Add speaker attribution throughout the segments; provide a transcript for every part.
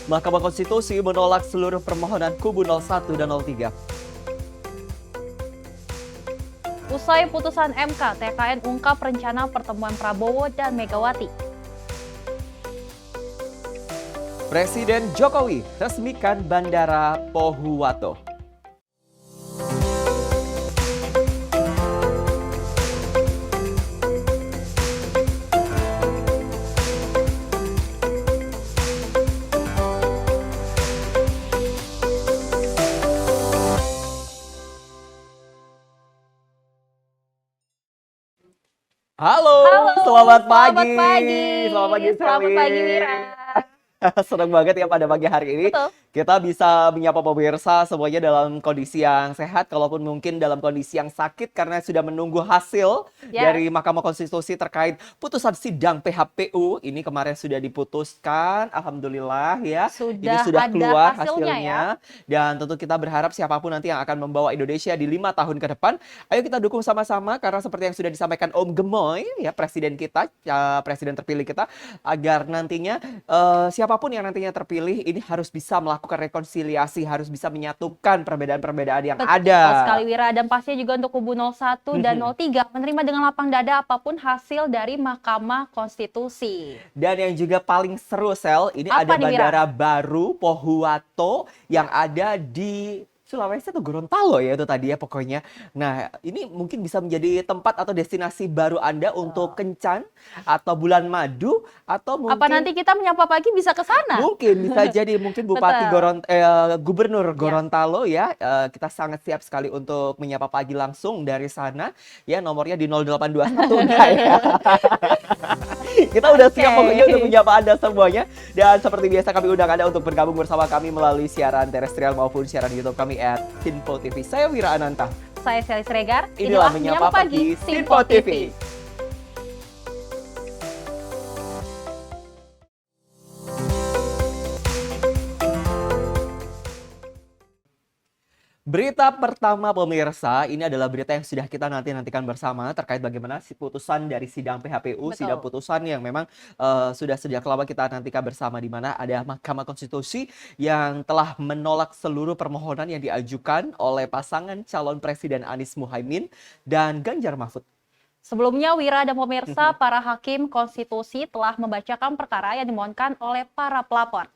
Speaker 1: Mahkamah Konstitusi menolak seluruh permohonan kubu 01 dan 03.
Speaker 2: Usai putusan MK, TKN ungkap rencana pertemuan Prabowo dan Megawati.
Speaker 1: Presiden Jokowi resmikan Bandara Pohuwato. Halo, selamat pagi.
Speaker 2: Selamat pagi, Wira.
Speaker 1: Senang banget ya pada pagi hari ini.
Speaker 2: Betul.
Speaker 1: Kita bisa menyapa pemirsa semuanya dalam kondisi yang sehat, kalaupun mungkin dalam kondisi yang sakit karena sudah menunggu hasil dari Mahkamah Konstitusi terkait putusan sidang PHPU. Ini kemarin sudah diputuskan, alhamdulillah ya. Ini sudah keluar hasilnya. Dan tentu kita berharap siapapun nanti yang akan membawa Indonesia di 5 tahun ke depan, ayo kita dukung sama-sama karena seperti yang sudah disampaikan Om Gemoy, ya presiden kita, presiden terpilih kita, agar nantinya siapapun yang nantinya terpilih ini harus bisa melakukan rekonsiliasi, harus bisa menyatukan perbedaan-perbedaan yang ada.
Speaker 2: Betul sekali, Wira. Dan pastinya juga untuk kubu 01 dan 03 menerima dengan lapang dada apapun hasil dari Mahkamah Konstitusi.
Speaker 1: Dan yang juga paling seru, Sel, ini
Speaker 2: Apa
Speaker 1: ada
Speaker 2: nih,
Speaker 1: bandara baru Pohuwato yang ada di Sulawesi atau Gorontalo ya itu tadi ya pokoknya. Nah, ini mungkin bisa menjadi tempat atau destinasi baru Anda untuk kencan atau bulan madu atau mungkin
Speaker 2: Apa nanti kita menyapa pagi bisa ke sana?
Speaker 1: mungkin bisa jadi mungkin Bupati Gubernur Gorontalo ya. Kita sangat siap sekali untuk menyapa pagi langsung dari sana. Ya, nomornya di 0821 enggak ya. Kita udah siap pokoknya untuk menyapa Anda semuanya. Dan seperti biasa kami undang Anda untuk bergabung bersama kami melalui siaran terestrial maupun siaran YouTube kami @Sinpo TV. Saya Wira Ananta.
Speaker 2: Saya Sally Siregar.
Speaker 1: Inilah Menyapa Pagi Sinpo TV. Berita pertama pemirsa, ini adalah berita yang sudah kita nantikan bersama terkait bagaimana putusan dari sidang PHPU, sidang putusan yang memang sudah sejak lama kita nantikan bersama, di mana ada Mahkamah Konstitusi yang telah menolak seluruh permohonan yang diajukan oleh pasangan calon Presiden Anies Muhaimin dan Ganjar Mahfud.
Speaker 2: Sebelumnya, Wira dan pemirsa, para hakim konstitusi telah membacakan perkara yang dimohonkan oleh para pelapor.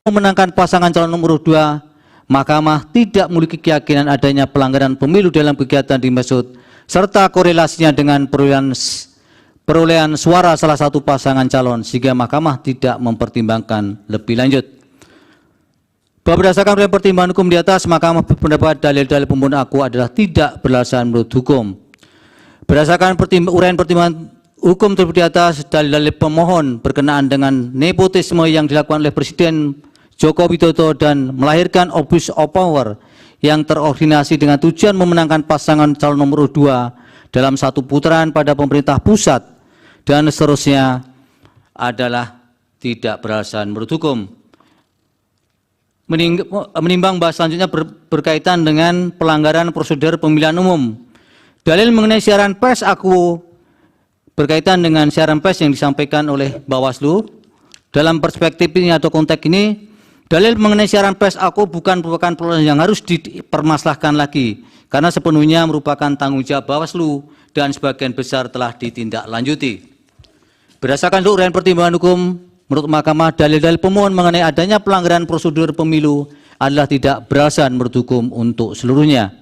Speaker 3: Memenangkan pasangan calon nomor 2, Mahkamah tidak memiliki keyakinan adanya pelanggaran pemilu dalam kegiatan dimaksud, serta korelasinya dengan perolehan suara salah satu pasangan calon, sehingga Mahkamah tidak mempertimbangkan lebih lanjut. Berdasarkan uraian pertimbangan hukum di atas, Mahkamah berpendapat dalil-dalil pemohon aku adalah tidak beralasan menurut hukum. Berdasarkan uraian pertimbangan hukum tersebut di atas, dalil-dalil pemohon berkenaan dengan nepotisme yang dilakukan oleh Presiden Joko Widodo dan melahirkan abuse of power yang terordinasi dengan tujuan memenangkan pasangan calon nomor 2 dalam satu putaran pada pemerintah pusat dan seterusnya adalah tidak beralasan menurut hukum. Menimbang bahas selanjutnya berkaitan dengan pelanggaran prosedur pemilihan umum. Dalil mengenai siaran pers aku berkaitan dengan siaran pers yang disampaikan oleh Bawaslu. Dalam perspektif ini atau konteks ini, dalil mengenai siaran pers aku bukan merupakan persoalan yang harus dipermasalahkan lagi, karena sepenuhnya merupakan tanggung jawab Bawaslu dan sebagian besar telah ditindaklanjuti. Berdasarkan uraian pertimbangan hukum, menurut Mahkamah, dalil-dalil pemohon mengenai adanya pelanggaran prosedur pemilu adalah tidak beralasan menurut hukum untuk seluruhnya.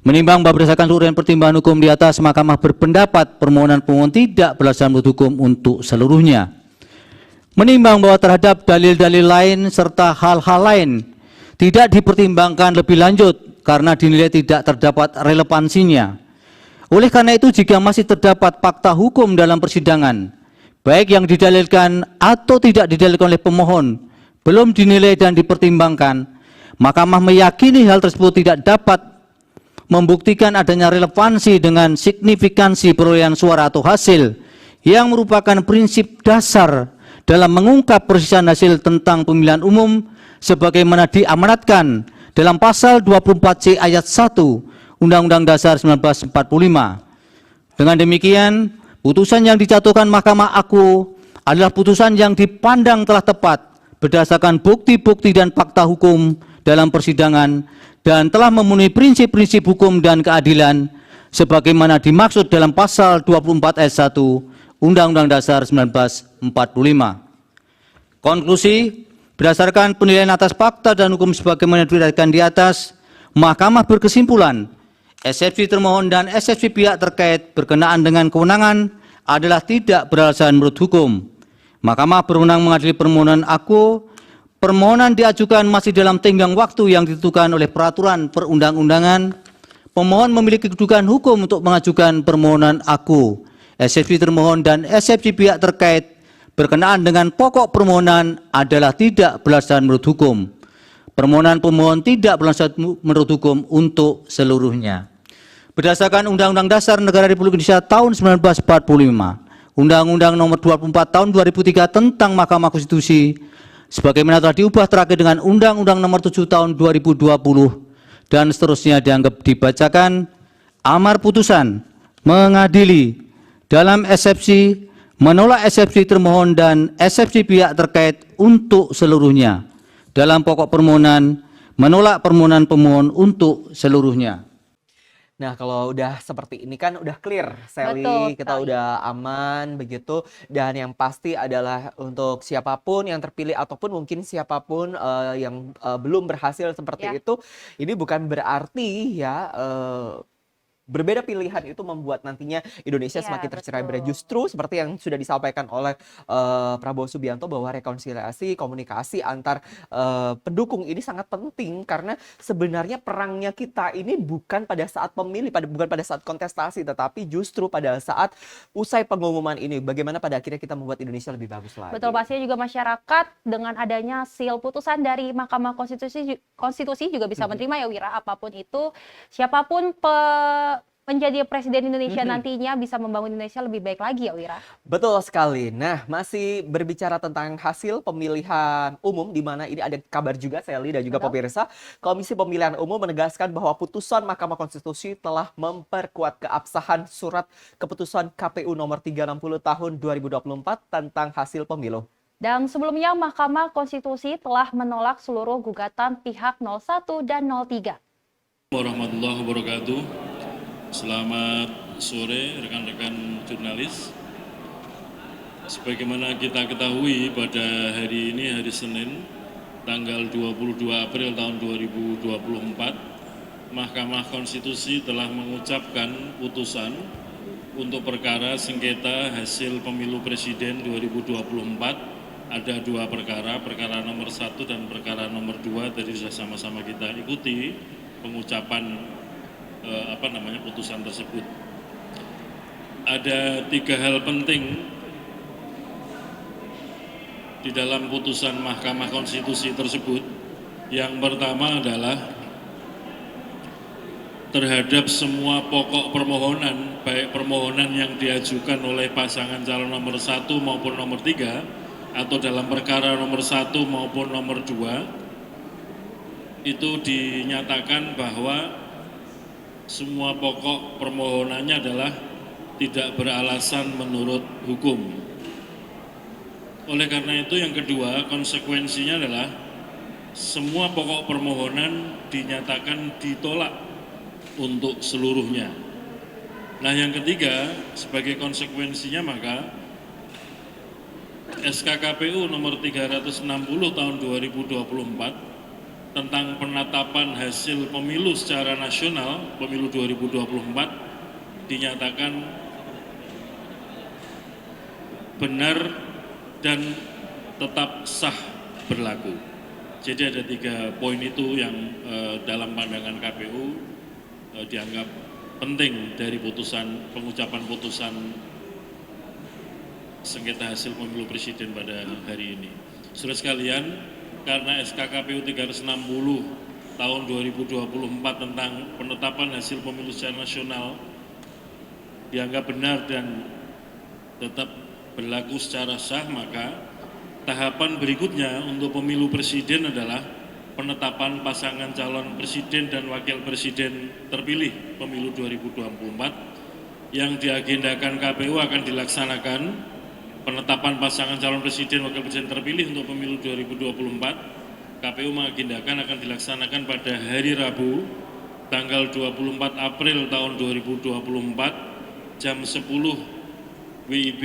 Speaker 3: Menimbang bahwa berdasarkan uraian pertimbangan hukum di atas, Mahkamah berpendapat permohonan pemohon tidak beralasan menurut hukum untuk seluruhnya. Menimbang bahwa terhadap dalil-dalil lain serta hal-hal lain tidak dipertimbangkan lebih lanjut karena dinilai tidak terdapat relevansinya. Oleh karena itu, jika masih terdapat fakta hukum dalam persidangan, baik yang didalilkan atau tidak didalilkan oleh pemohon, belum dinilai dan dipertimbangkan, Mahkamah meyakini hal tersebut tidak dapat membuktikan adanya relevansi dengan signifikansi perolehan suara atau hasil yang merupakan prinsip dasar dalam mengungkap perselisihan hasil tentang pemilihan umum sebagaimana diamanatkan dalam pasal 24C ayat 1 Undang-Undang Dasar 1945. Dengan demikian, putusan yang dijatuhkan Mahkamah aku adalah putusan yang dipandang telah tepat berdasarkan bukti-bukti dan fakta hukum dalam persidangan dan telah memenuhi prinsip-prinsip hukum dan keadilan sebagaimana dimaksud dalam pasal 24 ayat 1 Undang-Undang Dasar 1945. Konklusi, berdasarkan penilaian atas fakta dan hukum sebagaimana diuraikan di atas, Mahkamah berkesimpulan, eksepsi termohon dan eksepsi pihak terkait berkenaan dengan kewenangan adalah tidak beralasan menurut hukum. Mahkamah berwenang mengadili permohonan aku. Permohonan diajukan masih dalam tenggang waktu yang ditentukan oleh peraturan perundang-undangan. Pemohon memiliki kedudukan hukum untuk mengajukan permohonan aku. Eksepsi termohon dan eksepsi pihak terkait berkenaan dengan pokok permohonan adalah tidak beralasan menurut hukum. Permohonan pemohon tidak beralasan menurut hukum untuk seluruhnya. Berdasarkan Undang-Undang Dasar Negara Republik Indonesia tahun 1945, Undang-Undang Nomor 24 Tahun 2003 tentang Mahkamah Konstitusi, sebagaimana telah diubah terakhir dengan Undang-Undang Nomor 7 Tahun 2020 dan seterusnya dianggap dibacakan, amar putusan mengadili dalam eksepsi, menolak eksepsi termohon dan eksepsi pihak terkait untuk seluruhnya. Dalam pokok permohonan, menolak permohonan pemohon untuk seluruhnya.
Speaker 1: Nah, kalau udah seperti ini kan udah clear, Sally,
Speaker 2: Betul
Speaker 1: kita
Speaker 2: sekali.
Speaker 1: udah aman begitu. Dan yang pasti adalah untuk siapapun yang terpilih ataupun mungkin siapapun yang belum berhasil seperti
Speaker 2: Ya.
Speaker 1: itu, ini bukan berarti ya berbeda pilihan itu membuat nantinya Indonesia
Speaker 2: Iya,
Speaker 1: semakin tercerai-berai.
Speaker 2: betul.
Speaker 1: Justru seperti yang sudah disampaikan oleh Prabowo Subianto bahwa rekonsiliasi, komunikasi antar pendukung ini sangat penting karena sebenarnya perangnya kita ini bukan pada saat pemilih, bukan pada saat kontestasi, tetapi justru pada saat usai pengumuman ini. Bagaimana pada akhirnya kita membuat Indonesia lebih bagus lagi.
Speaker 2: Betul, pastinya juga masyarakat dengan adanya seal putusan dari Mahkamah Konstitusi juga bisa menerima ya Wira, apapun itu, siapapun menjadi presiden Indonesia nantinya bisa membangun Indonesia lebih baik lagi ya Wira.
Speaker 1: Betul sekali. Nah, masih berbicara tentang hasil pemilihan umum, di mana ini ada kabar juga, Sally dan juga
Speaker 2: Betul.
Speaker 1: pemirsa. Komisi Pemilihan Umum menegaskan bahwa putusan Mahkamah Konstitusi telah memperkuat keabsahan surat keputusan KPU nomor 360 tahun 2024 tentang hasil pemilu.
Speaker 2: Dan sebelumnya Mahkamah Konstitusi telah menolak seluruh gugatan pihak 01 dan 03.
Speaker 4: Warahmatullahi wabarakatuh. Selamat sore rekan-rekan jurnalis. Sebagaimana kita ketahui pada hari ini, hari Senin, tanggal 22 April tahun 2024, Mahkamah Konstitusi telah mengucapkan putusan untuk perkara sengketa hasil pemilu presiden 2024. Ada dua perkara, perkara nomor 1 dan perkara nomor 2. Tadi sudah sama-sama kita ikuti pengucapan putusan tersebut. Ada 3 hal penting di dalam putusan Mahkamah Konstitusi tersebut. Yang pertama adalah terhadap semua pokok permohonan, baik permohonan yang diajukan oleh pasangan calon nomor 1 maupun nomor 3, atau dalam perkara nomor 1 maupun nomor 2, itu dinyatakan bahwa semua pokok permohonannya adalah tidak beralasan menurut hukum. Oleh karena itu yang kedua, konsekuensinya adalah semua pokok permohonan dinyatakan ditolak untuk seluruhnya. Nah, yang ketiga, sebagai konsekuensinya maka SK KPU nomor 360 tahun 2024 tentang penetapan hasil pemilu secara nasional, pemilu 2024, dinyatakan benar dan tetap sah berlaku. Jadi ada 3 poin itu yang dalam pandangan KPU dianggap penting dari pengucapan putusan sengketa hasil pemilu presiden pada hari ini. Saudara sekalian, karena SK KPU 360 tahun 2024 tentang penetapan hasil pemilu secara nasional dianggap benar dan tetap berlaku secara sah, maka tahapan berikutnya untuk pemilu presiden adalah penetapan pasangan calon presiden dan wakil presiden terpilih pemilu 2024 yang diagendakan KPU akan dilaksanakan penetapan pasangan calon presiden wakil presiden terpilih untuk pemilu 2024, KPU mengagendakan akan dilaksanakan pada hari Rabu, tanggal 24 April tahun 2024, jam 10 WIB,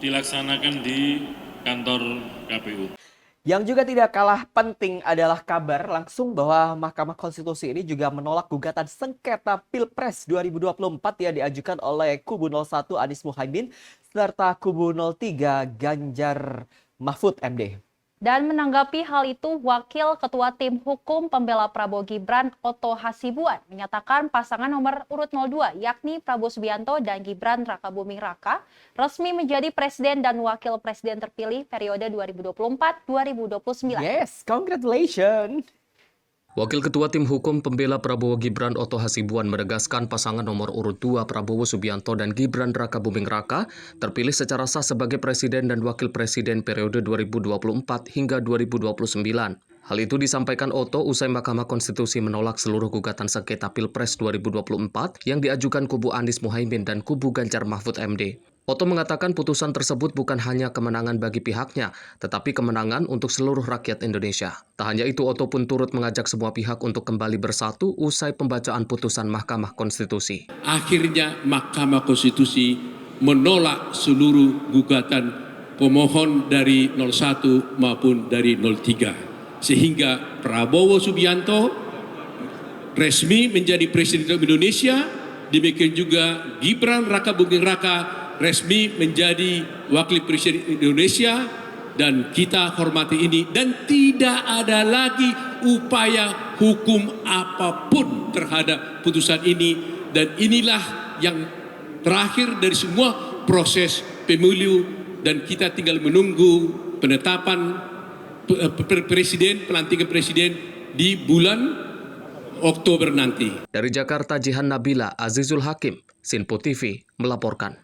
Speaker 4: dilaksanakan di kantor KPU.
Speaker 1: Yang juga tidak kalah penting adalah kabar langsung bahwa Mahkamah Konstitusi ini juga menolak gugatan sengketa Pilpres 2024 yang diajukan oleh kubu 01 Anies Muhaimin serta kubu 03 Ganjar Mahfud MD.
Speaker 2: Dan menanggapi hal itu, Wakil Ketua Tim Hukum Pembela Prabowo Gibran Oto Hasibuan menyatakan pasangan nomor urut 02 yakni Prabowo Subianto dan Gibran Rakabuming Raka resmi menjadi Presiden dan Wakil Presiden terpilih periode 2024-2029.
Speaker 1: Yes, congratulations!
Speaker 5: Wakil Ketua Tim Hukum Pembela Prabowo Gibran Oto Hasibuan menegaskan pasangan nomor urut 2 Prabowo Subianto dan Gibran Rakabuming Raka terpilih secara sah sebagai Presiden dan Wakil Presiden periode 2024 hingga 2029. Hal itu disampaikan Oto usai Mahkamah Konstitusi menolak seluruh gugatan sengketa Pilpres 2024 yang diajukan kubu Anies Muhaimin dan kubu Ganjar Mahfud MD. Oto mengatakan putusan tersebut bukan hanya kemenangan bagi pihaknya, tetapi kemenangan untuk seluruh rakyat Indonesia. Tak hanya itu, Oto pun turut mengajak semua pihak untuk kembali bersatu usai pembacaan putusan Mahkamah Konstitusi.
Speaker 6: Akhirnya Mahkamah Konstitusi menolak seluruh gugatan pemohon dari 01 maupun dari 03. Sehingga Prabowo Subianto resmi menjadi Presiden Indonesia, demikian juga Gibran Rakabuming Raka resmi menjadi Wakil Presiden Indonesia, dan kita hormati ini, dan tidak ada lagi upaya hukum apapun terhadap putusan ini, dan inilah yang terakhir dari semua proses pemilu, dan kita tinggal menunggu penetapan presiden, pelantikan presiden di bulan Oktober nanti.
Speaker 5: Dari Jakarta, Jihan Nabila, Azizul Hakim, Sinpo TV melaporkan.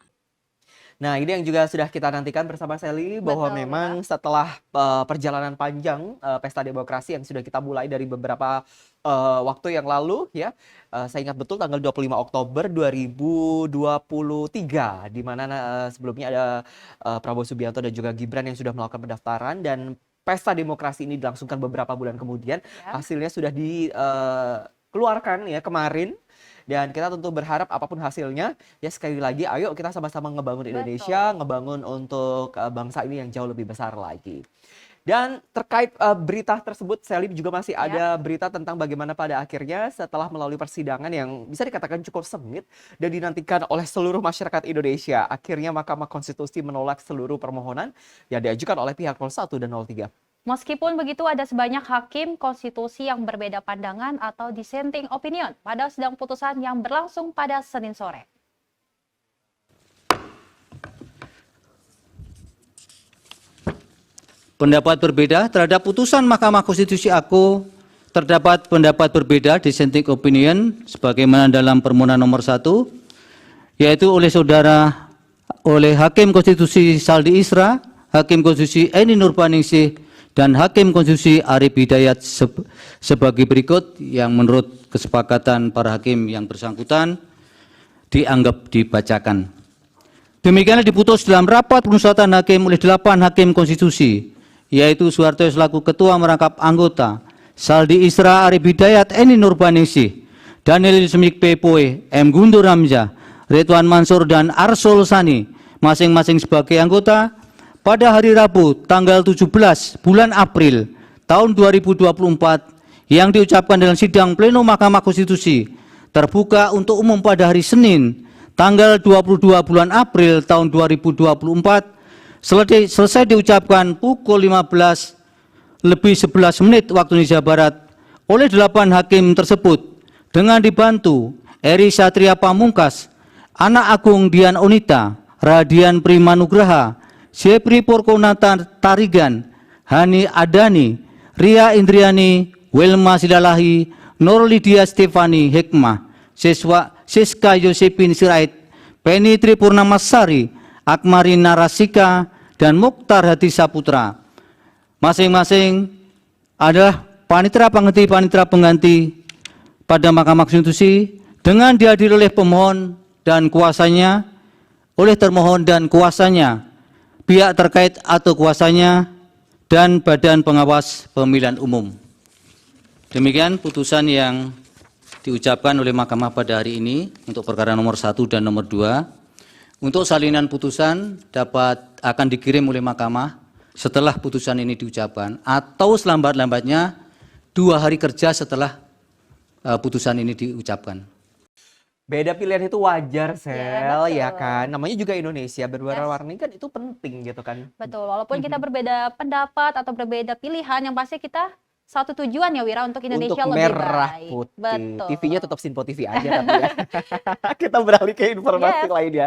Speaker 1: Nah, ini yang juga sudah kita nantikan bersama Sally, bahwa
Speaker 2: Betul,
Speaker 1: memang setelah perjalanan panjang Pesta Demokrasi yang sudah kita mulai dari beberapa waktu yang lalu ya, saya ingat betul tanggal 25 Oktober 2023, di mana sebelumnya ada Prabowo Subianto dan juga Gibran yang sudah melakukan pendaftaran, dan Pesta Demokrasi ini dilangsungkan beberapa bulan kemudian, hasilnya sudah dikeluarkan ya kemarin. Dan kita tentu berharap apapun hasilnya, ya sekali lagi ayo kita sama-sama ngebangun Indonesia, ngebangun untuk bangsa ini yang jauh lebih besar lagi. Dan terkait berita tersebut, Sally, juga masih ada berita tentang bagaimana pada akhirnya setelah melalui persidangan yang bisa dikatakan cukup sengit dan dinantikan oleh seluruh masyarakat Indonesia, akhirnya Mahkamah Konstitusi menolak seluruh permohonan yang diajukan oleh pihak 01 dan 03.
Speaker 2: Meskipun begitu, ada sebanyak hakim konstitusi yang berbeda pandangan atau dissenting opinion pada sidang putusan yang berlangsung pada Senin sore.
Speaker 3: Pendapat berbeda terhadap putusan Mahkamah Konstitusi aku, terdapat pendapat berbeda dissenting opinion sebagaimana dalam permohonan nomor 1, yaitu oleh Hakim Konstitusi Saldi Isra, Hakim Konstitusi Eni Nurbaningsih, dan Hakim Konstitusi Arif Hidayat sebagai berikut, yang menurut kesepakatan para hakim yang bersangkutan dianggap dibacakan. Demikianlah diputus dalam rapat permusyawaratan hakim oleh 8 hakim konstitusi, yaitu Soeharto selaku ketua merangkap anggota, Saldi Isra, Arif Hidayat, Eni Nurbaningsih, Daniel Yusmik Pepoe, M. Guntur Hamzah, Ridwan Mansur, dan Arsul Sani, masing-masing sebagai anggota, pada hari Rabu tanggal 17 bulan April tahun 2024 yang diucapkan dalam sidang pleno Mahkamah Konstitusi terbuka untuk umum pada hari Senin tanggal 22 bulan April tahun 2024 selesai diucapkan pukul 15:11 waktu Indonesia Barat oleh 8 hakim tersebut dengan dibantu Eri Satria Pamungkas, Anak Agung Dian Onita, Radian Primanugraha, Jepri Purkonata Tarigan, Hani Adani, Ria Indriani, Wilma Silalahi, Nur Lydia Stefani Hikmah, Siska Yosepin Sirait, Penny Tripurnamasari, Akmari Narasika, dan Mukhtar Hadi Saputra. Masing-masing adalah panitera pengganti pada Mahkamah Konstitusi dengan dihadiri oleh pemohon dan kuasanya, oleh termohon dan kuasanya. pihak terkait atau kuasanya, dan Badan Pengawas Pemilihan Umum. Demikian putusan yang diucapkan oleh Mahkamah pada hari ini untuk perkara nomor 1 dan nomor 2. Untuk salinan putusan akan dikirim oleh Mahkamah setelah putusan ini diucapkan atau selambat-lambatnya 2 hari kerja setelah putusan ini diucapkan.
Speaker 1: Beda pilihan itu wajar, Sel,
Speaker 2: betul.
Speaker 1: ya kan? Namanya juga Indonesia, berwarna-warni kan itu penting gitu kan.
Speaker 2: Betul, walaupun kita berbeda pendapat atau berbeda pilihan, yang pasti kita satu tujuan ya Wira, untuk Indonesia
Speaker 1: Untuk
Speaker 2: lebih
Speaker 1: merah
Speaker 2: baik.
Speaker 1: putih.
Speaker 2: Betul.
Speaker 1: TV-nya tetap Sinpo TV aja tapi ya. Kita beralih ke informasi
Speaker 2: Yes.
Speaker 1: lainnya.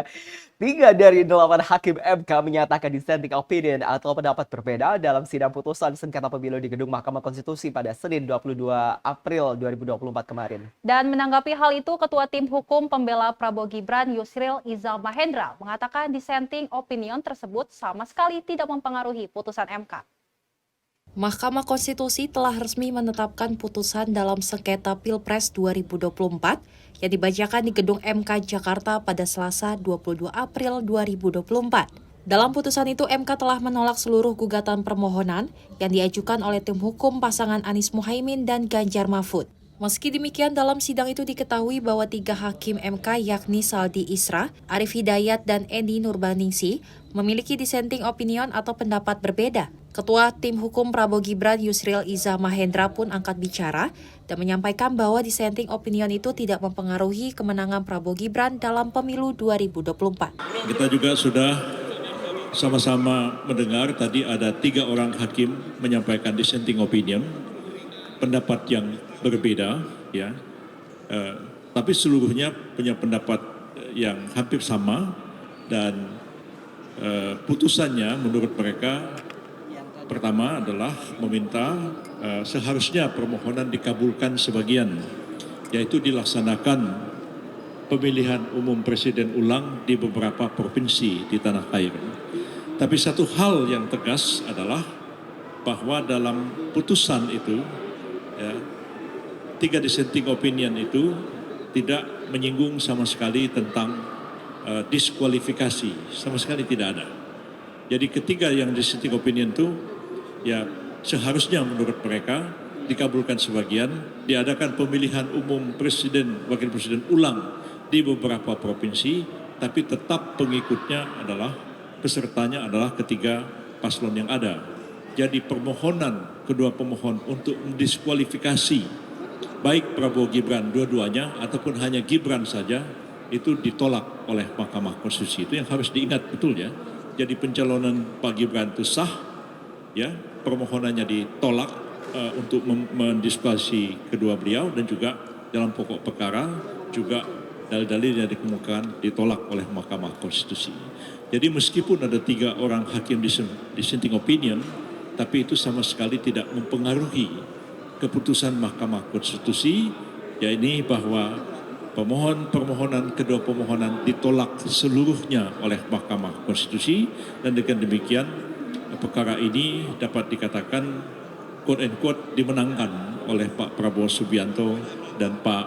Speaker 1: 3 dari 8 hakim MK menyatakan dissenting opinion atau pendapat berbeda dalam sidang putusan sengketa pemilu di Gedung Mahkamah Konstitusi pada Senin 22 April 2024 kemarin.
Speaker 2: Dan menanggapi hal itu, Ketua Tim Hukum Pembela Prabowo Gibran Yusril Iza Mahendra mengatakan dissenting opinion tersebut sama sekali tidak mempengaruhi putusan MK.
Speaker 7: Mahkamah Konstitusi telah resmi menetapkan putusan dalam sengketa Pilpres 2024 yang dibacakan di Gedung MK Jakarta pada Selasa 22 April 2024. Dalam putusan itu, MK telah menolak seluruh gugatan permohonan yang diajukan oleh tim hukum pasangan Anies Muhaimin dan Ganjar Mahfud. Meski demikian, dalam sidang itu diketahui bahwa 3 hakim MK yakni Saldi Isra, Arif Hidayat, dan Edi Nurbaningsi memiliki dissenting opinion atau pendapat berbeda. Ketua Tim Hukum Prabowo Gibran Yusril Iza Mahendra pun angkat bicara dan menyampaikan bahwa dissenting opinion itu tidak mempengaruhi kemenangan Prabowo Gibran dalam pemilu 2024.
Speaker 4: Kita juga sudah sama-sama mendengar tadi ada 3 orang hakim menyampaikan dissenting opinion, pendapat yang berbeda, ya, tapi seluruhnya punya pendapat yang hampir sama dan putusannya menurut mereka pertama adalah meminta seharusnya permohonan dikabulkan sebagian, yaitu dilaksanakan pemilihan umum presiden ulang di beberapa provinsi di tanah air. Tapi satu hal yang tegas adalah bahwa dalam putusan itu, ya, 3 dissenting opinion itu tidak menyinggung sama sekali tentang diskualifikasi, sama sekali tidak ada. Jadi ketiga yang dissenting opinion itu, ya seharusnya menurut mereka dikabulkan sebagian, diadakan pemilihan umum presiden, wakil presiden ulang di beberapa provinsi, tapi tetap pengikutnya adalah, pesertanya adalah ketiga paslon yang ada. Jadi permohonan kedua pemohon untuk mendiskualifikasi baik Prabowo Gibran dua-duanya ataupun hanya Gibran saja itu ditolak oleh Mahkamah Konstitusi. Itu yang harus diingat betul ya. Jadi pencalonan Pak Gibran itu sah, ya, permohonannya ditolak untuk mendiskualifikasi kedua beliau, dan juga dalam pokok perkara juga dalil-dalil yang dikemukakan ditolak oleh Mahkamah Konstitusi. Jadi meskipun ada 3 orang hakim dissenting opinion, tapi itu sama sekali tidak mempengaruhi keputusan Mahkamah Konstitusi, yakni bahwa permohonan kedua pemohonan ditolak seluruhnya oleh Mahkamah Konstitusi, dan dengan demikian perkara ini dapat dikatakan quote and quote dimenangkan oleh Pak Prabowo Subianto dan Pak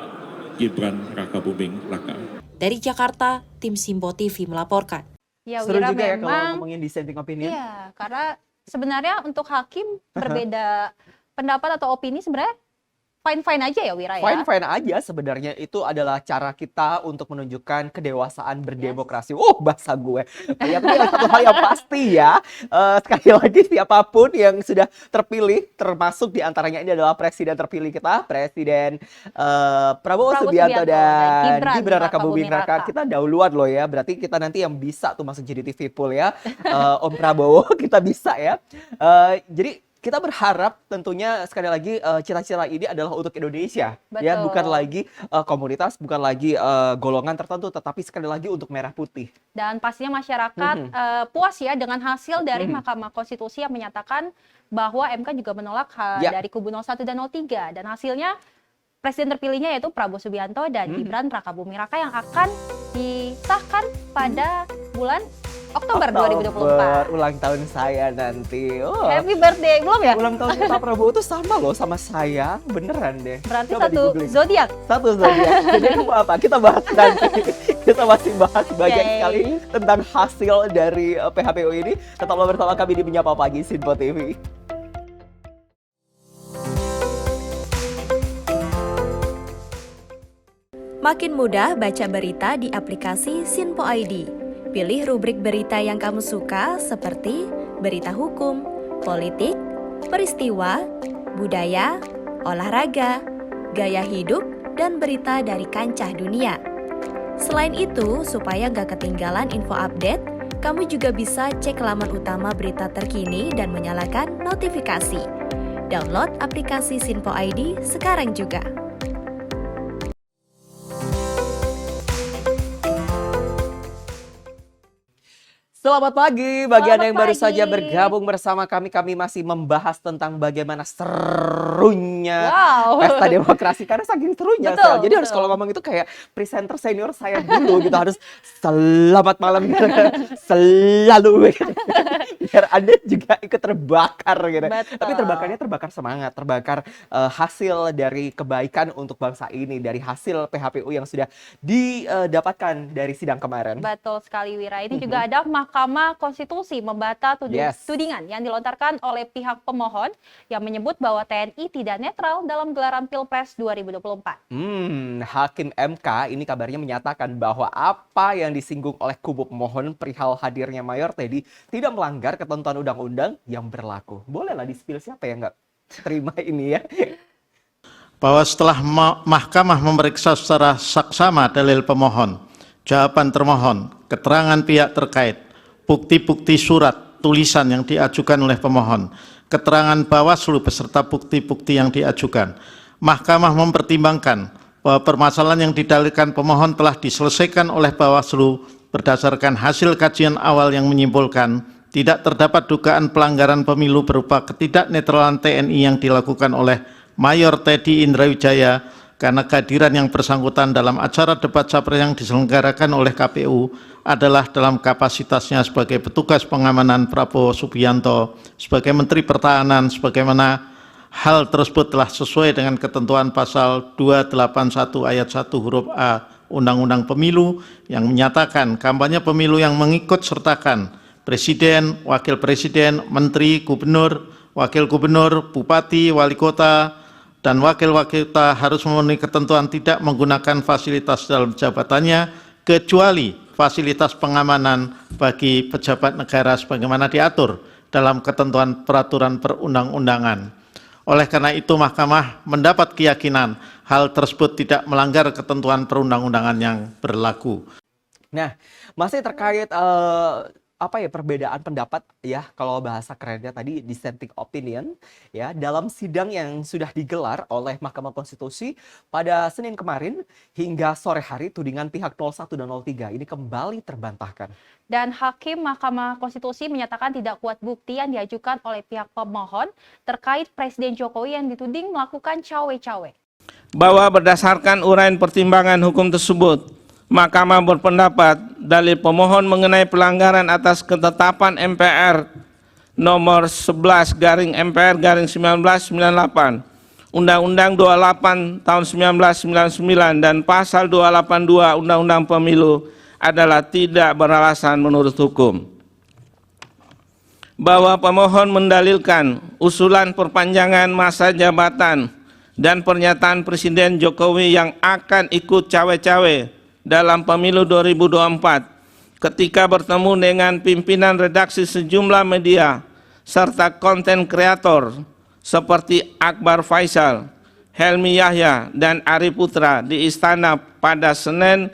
Speaker 4: Gibran Rakabuming Raka.
Speaker 7: Dari Jakarta, tim Simpo TV melaporkan.
Speaker 2: Ya,
Speaker 1: Seru
Speaker 2: Wira,
Speaker 1: juga ya kalau
Speaker 2: memang
Speaker 1: ngomongin dissenting opinion.
Speaker 2: iya, karena sebenarnya untuk hakim berbeda pendapat atau opini sebenarnya fine-fine aja ya Wira ya.
Speaker 1: Fine-fine aja sebenarnya, itu adalah cara kita untuk menunjukkan kedewasaan berdemokrasi. Bahasa gue. Tapi yang satu hal yang pasti ya, sekali lagi siapapun yang sudah terpilih, termasuk diantaranya ini adalah presiden terpilih kita, Presiden Prabowo Subianto dan Gibran Rakabuming Raka. Kita dahuluan loh ya, berarti kita nanti yang bisa tuh masuk jadi TV pool ya. Om Prabowo kita bisa ya. Jadi kita berharap tentunya sekali lagi cita-cita ini adalah untuk Indonesia.
Speaker 2: Betul.
Speaker 1: Ya, bukan lagi komunitas, bukan lagi golongan tertentu, tetapi sekali lagi untuk merah putih.
Speaker 2: Dan pastinya masyarakat puas ya dengan hasil dari Mahkamah Konstitusi yang menyatakan bahwa MK juga menolak dari kubu 01 dan 03, dan hasilnya presiden terpilihnya yaitu Prabowo Subianto dan Gibran Rakabuming Raka yang akan disahkan pada bulan Oktober 2024.
Speaker 1: Ulang tahun saya nanti.
Speaker 2: Happy birthday, belum ya?
Speaker 1: Ulang tahun Pak Prabowo itu sama loh sama saya, beneran deh.
Speaker 2: Berarti
Speaker 1: Coba
Speaker 2: satu
Speaker 1: di-googling.
Speaker 2: zodiak.
Speaker 1: Satu zodiak. Jadi kamu apa? Kita bahas nanti. Kita masih bahas banyak
Speaker 2: Yay.
Speaker 1: sekali tentang hasil dari PHPU ini. Tetaplah bersama kami di Menyapa Pagi Sinpo TV.
Speaker 8: Makin mudah baca berita di aplikasi Sinpo ID. Pilih rubrik berita yang kamu suka seperti berita hukum, politik, peristiwa, budaya, olahraga, gaya hidup, dan berita dari kancah dunia. Selain itu, supaya nggak ketinggalan info update, kamu juga bisa cek laman utama berita terkini dan menyalakan notifikasi. Download aplikasi Sinpo ID sekarang juga.
Speaker 1: Selamat pagi bagi
Speaker 2: Selamat
Speaker 1: Anda yang baru
Speaker 2: pagi.
Speaker 1: saja bergabung bersama kami. Kami masih membahas tentang bagaimana serunya
Speaker 2: Wow.
Speaker 1: pesta demokrasi. Karena saking serunya,
Speaker 2: Betul,
Speaker 1: Sel. Jadi harus
Speaker 2: betul.
Speaker 1: kalau ngomong itu kayak presenter senior saya dulu gitu. Harus selamat malam gitu. Selalu gitu. Biar Anda juga ikut terbakar gitu.
Speaker 2: Betul.
Speaker 1: Tapi terbakarnya terbakar semangat, terbakar hasil dari kebaikan untuk bangsa ini. Dari hasil PHPU yang sudah didapatkan dari sidang kemarin.
Speaker 2: Betul sekali Wira. Ini juga ada Mahkamah Konstitusi membantah
Speaker 1: Yes.
Speaker 2: tudingan yang dilontarkan oleh pihak pemohon yang menyebut bahwa TNI tidak netral dalam gelaran Pilpres 2024.
Speaker 1: Hakim MK ini kabarnya menyatakan bahwa apa yang disinggung oleh kubu pemohon perihal hadirnya Mayor Teddy tidak melanggar ketentuan undang-undang yang berlaku. Bolehlah di-spill siapa yang nggak terima ini ya.
Speaker 9: Bahwa setelah mahkamah memeriksa secara saksama dalil pemohon, jawaban termohon, keterangan pihak terkait, bukti-bukti surat tulisan yang diajukan oleh pemohon, keterangan Bawaslu beserta bukti-bukti yang diajukan, mahkamah mempertimbangkan bahwa permasalahan yang didalilkan pemohon telah diselesaikan oleh Bawaslu berdasarkan hasil kajian awal yang menyimpulkan tidak terdapat dugaan pelanggaran pemilu berupa ketidaknetralan TNI yang dilakukan oleh Mayor Teddy Indrawijaya karena kehadiran yang bersangkutan dalam acara debat capres yang diselenggarakan oleh KPU adalah dalam kapasitasnya sebagai petugas pengamanan Prabowo Subianto sebagai Menteri Pertahanan, sebagaimana hal tersebut telah sesuai dengan ketentuan pasal 281 ayat 1 huruf A Undang-Undang Pemilu yang menyatakan kampanye pemilu yang mengikut sertakan Presiden, Wakil Presiden, Menteri, Gubernur, Wakil Gubernur, Bupati, Wali Kota, dan wakil-wakil kota harus memenuhi ketentuan tidak menggunakan fasilitas dalam jabatannya kecuali fasilitas pengamanan bagi pejabat negara sebagaimana diatur dalam ketentuan peraturan perundang-undangan. Oleh karena itu mahkamah mendapat keyakinan hal tersebut tidak melanggar ketentuan perundang-undangan yang berlaku.
Speaker 1: Nah, masih terkait perbedaan pendapat ya, kalau bahasa kerennya tadi dissenting opinion ya, dalam sidang yang sudah digelar oleh Mahkamah Konstitusi pada Senin kemarin hingga sore hari, tudingan pihak 01 dan 03 ini kembali terbantahkan.
Speaker 2: Dan Hakim Mahkamah Konstitusi menyatakan tidak kuat bukti yang diajukan oleh pihak pemohon terkait Presiden Jokowi yang dituding melakukan cawe-cawe.
Speaker 10: Bahwa berdasarkan uraian pertimbangan hukum tersebut, Mahkamah berpendapat dalil pemohon mengenai pelanggaran atas ketetapan MPR nomor 11 garing MPR garing 1998, Undang-Undang 28 tahun 1999 dan pasal 282 Undang-Undang Pemilu adalah tidak beralasan menurut hukum. Bahwa pemohon mendalilkan usulan perpanjangan masa jabatan dan pernyataan Presiden Jokowi yang akan ikut cawe-cawe dalam pemilu 2024 ketika bertemu dengan pimpinan redaksi sejumlah media serta konten kreator seperti Akbar Faisal, Helmi Yahya, dan Ari Putra di Istana pada Senin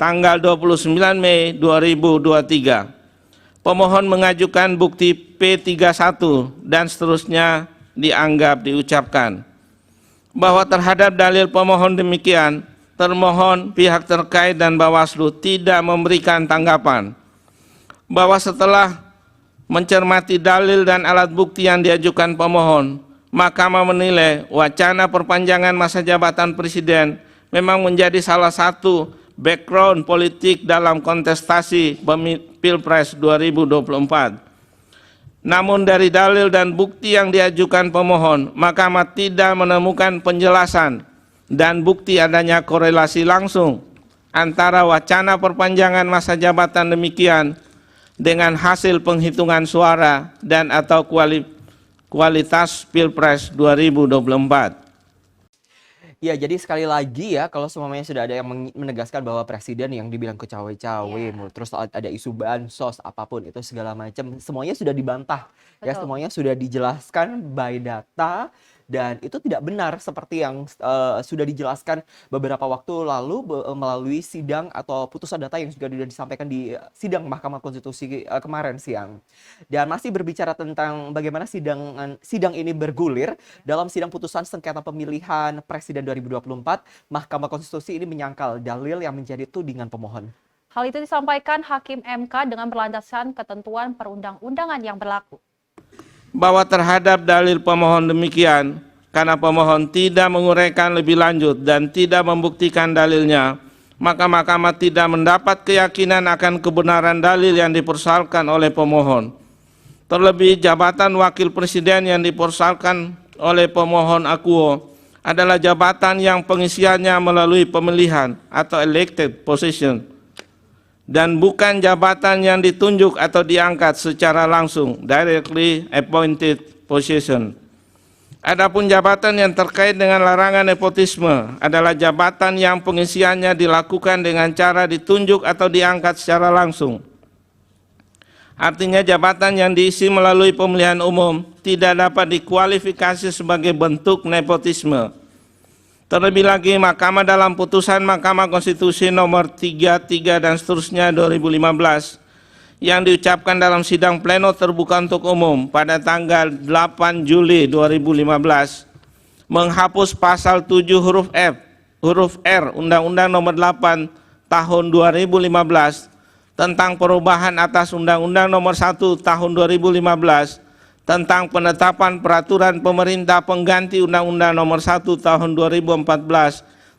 Speaker 10: tanggal 29 Mei 2023. Pemohon mengajukan bukti P31 dan seterusnya dianggap diucapkan. Bahwa terhadap dalil pemohon demikian, termohon, pihak terkait, dan Bawaslu tidak memberikan tanggapan. Bahwa setelah mencermati dalil dan alat bukti yang diajukan pemohon, Mahkamah menilai wacana perpanjangan masa jabatan Presiden memang menjadi salah satu background politik dalam kontestasi Pilpres 2024. Namun dari dalil dan bukti yang diajukan pemohon, Mahkamah tidak menemukan penjelasan dan bukti adanya korelasi langsung antara wacana perpanjangan masa jabatan demikian dengan hasil penghitungan suara dan atau kualitas Pilpres 2024.
Speaker 1: Ya, jadi sekali lagi ya, kalau semuanya sudah ada yang menegaskan bahwa presiden yang dibilang cawe-cawe, terus ada isu bansos, apapun itu segala macam, semuanya sudah dibantah. Ya,
Speaker 2: Betul.
Speaker 1: semuanya sudah dijelaskan by data, dan itu tidak benar seperti yang sudah dijelaskan beberapa waktu lalu melalui sidang atau putusan data yang juga sudah disampaikan di sidang Mahkamah Konstitusi kemarin siang. Dan masih berbicara tentang bagaimana sidang ini bergulir dalam sidang putusan sengketa pemilihan presiden 2024, Mahkamah Konstitusi ini menyangkal dalil yang menjadi tudingan pemohon.
Speaker 2: Hal itu disampaikan Hakim MK dengan berlandaskan ketentuan perundang-undangan yang berlaku.
Speaker 10: Bahwa terhadap dalil pemohon demikian, karena pemohon tidak menguraikan lebih lanjut dan tidak membuktikan dalilnya, maka Mahkamah tidak mendapat keyakinan akan kebenaran dalil yang dipersoalkan oleh pemohon. Terlebih, jabatan wakil presiden yang dipersoalkan oleh pemohon akuo adalah jabatan yang pengisiannya melalui pemilihan atau elected position, dan bukan jabatan yang ditunjuk atau diangkat secara langsung, directly appointed position. Adapun jabatan yang terkait dengan larangan nepotisme adalah jabatan yang pengisiannya dilakukan dengan cara ditunjuk atau diangkat secara langsung. Artinya jabatan yang diisi melalui pemilihan umum tidak dapat dikualifikasi sebagai bentuk nepotisme. Terlebih lagi, Mahkamah dalam putusan Mahkamah Konstitusi nomor 33 dan seterusnya 2015 yang diucapkan dalam sidang pleno terbuka untuk umum pada tanggal 8 Juli 2015 menghapus pasal 7 huruf R Undang-Undang nomor 8 tahun 2015 tentang perubahan atas Undang-Undang nomor 1 tahun 2015 tentang penetapan peraturan pemerintah pengganti Undang-Undang nomor 1 tahun 2014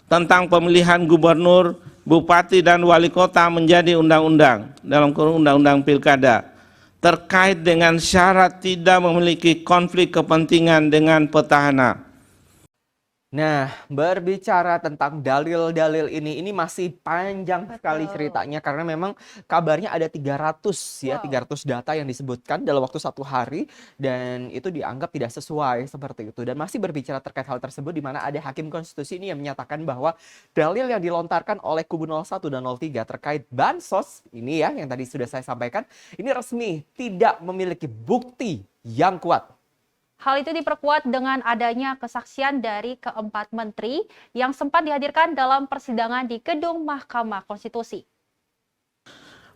Speaker 10: tentang pemilihan gubernur, bupati, dan wali kota menjadi undang-undang, dalam kurung undang-undang pilkada, terkait dengan syarat tidak memiliki konflik kepentingan dengan petahana.
Speaker 1: Nah, berbicara tentang dalil-dalil ini masih panjang sekali ceritanya karena memang kabarnya ada 300 ya, 300 data yang disebutkan dalam waktu 1 hari dan itu dianggap tidak sesuai seperti itu. Dan masih berbicara terkait hal tersebut di mana ada Hakim Konstitusi ini yang menyatakan bahwa dalil yang dilontarkan oleh kubu 01 dan 03 terkait bansos ini ya yang tadi sudah saya sampaikan, ini resmi tidak memiliki bukti yang kuat.
Speaker 2: Hal itu diperkuat dengan adanya kesaksian dari keempat menteri yang sempat dihadirkan dalam persidangan di gedung Mahkamah Konstitusi.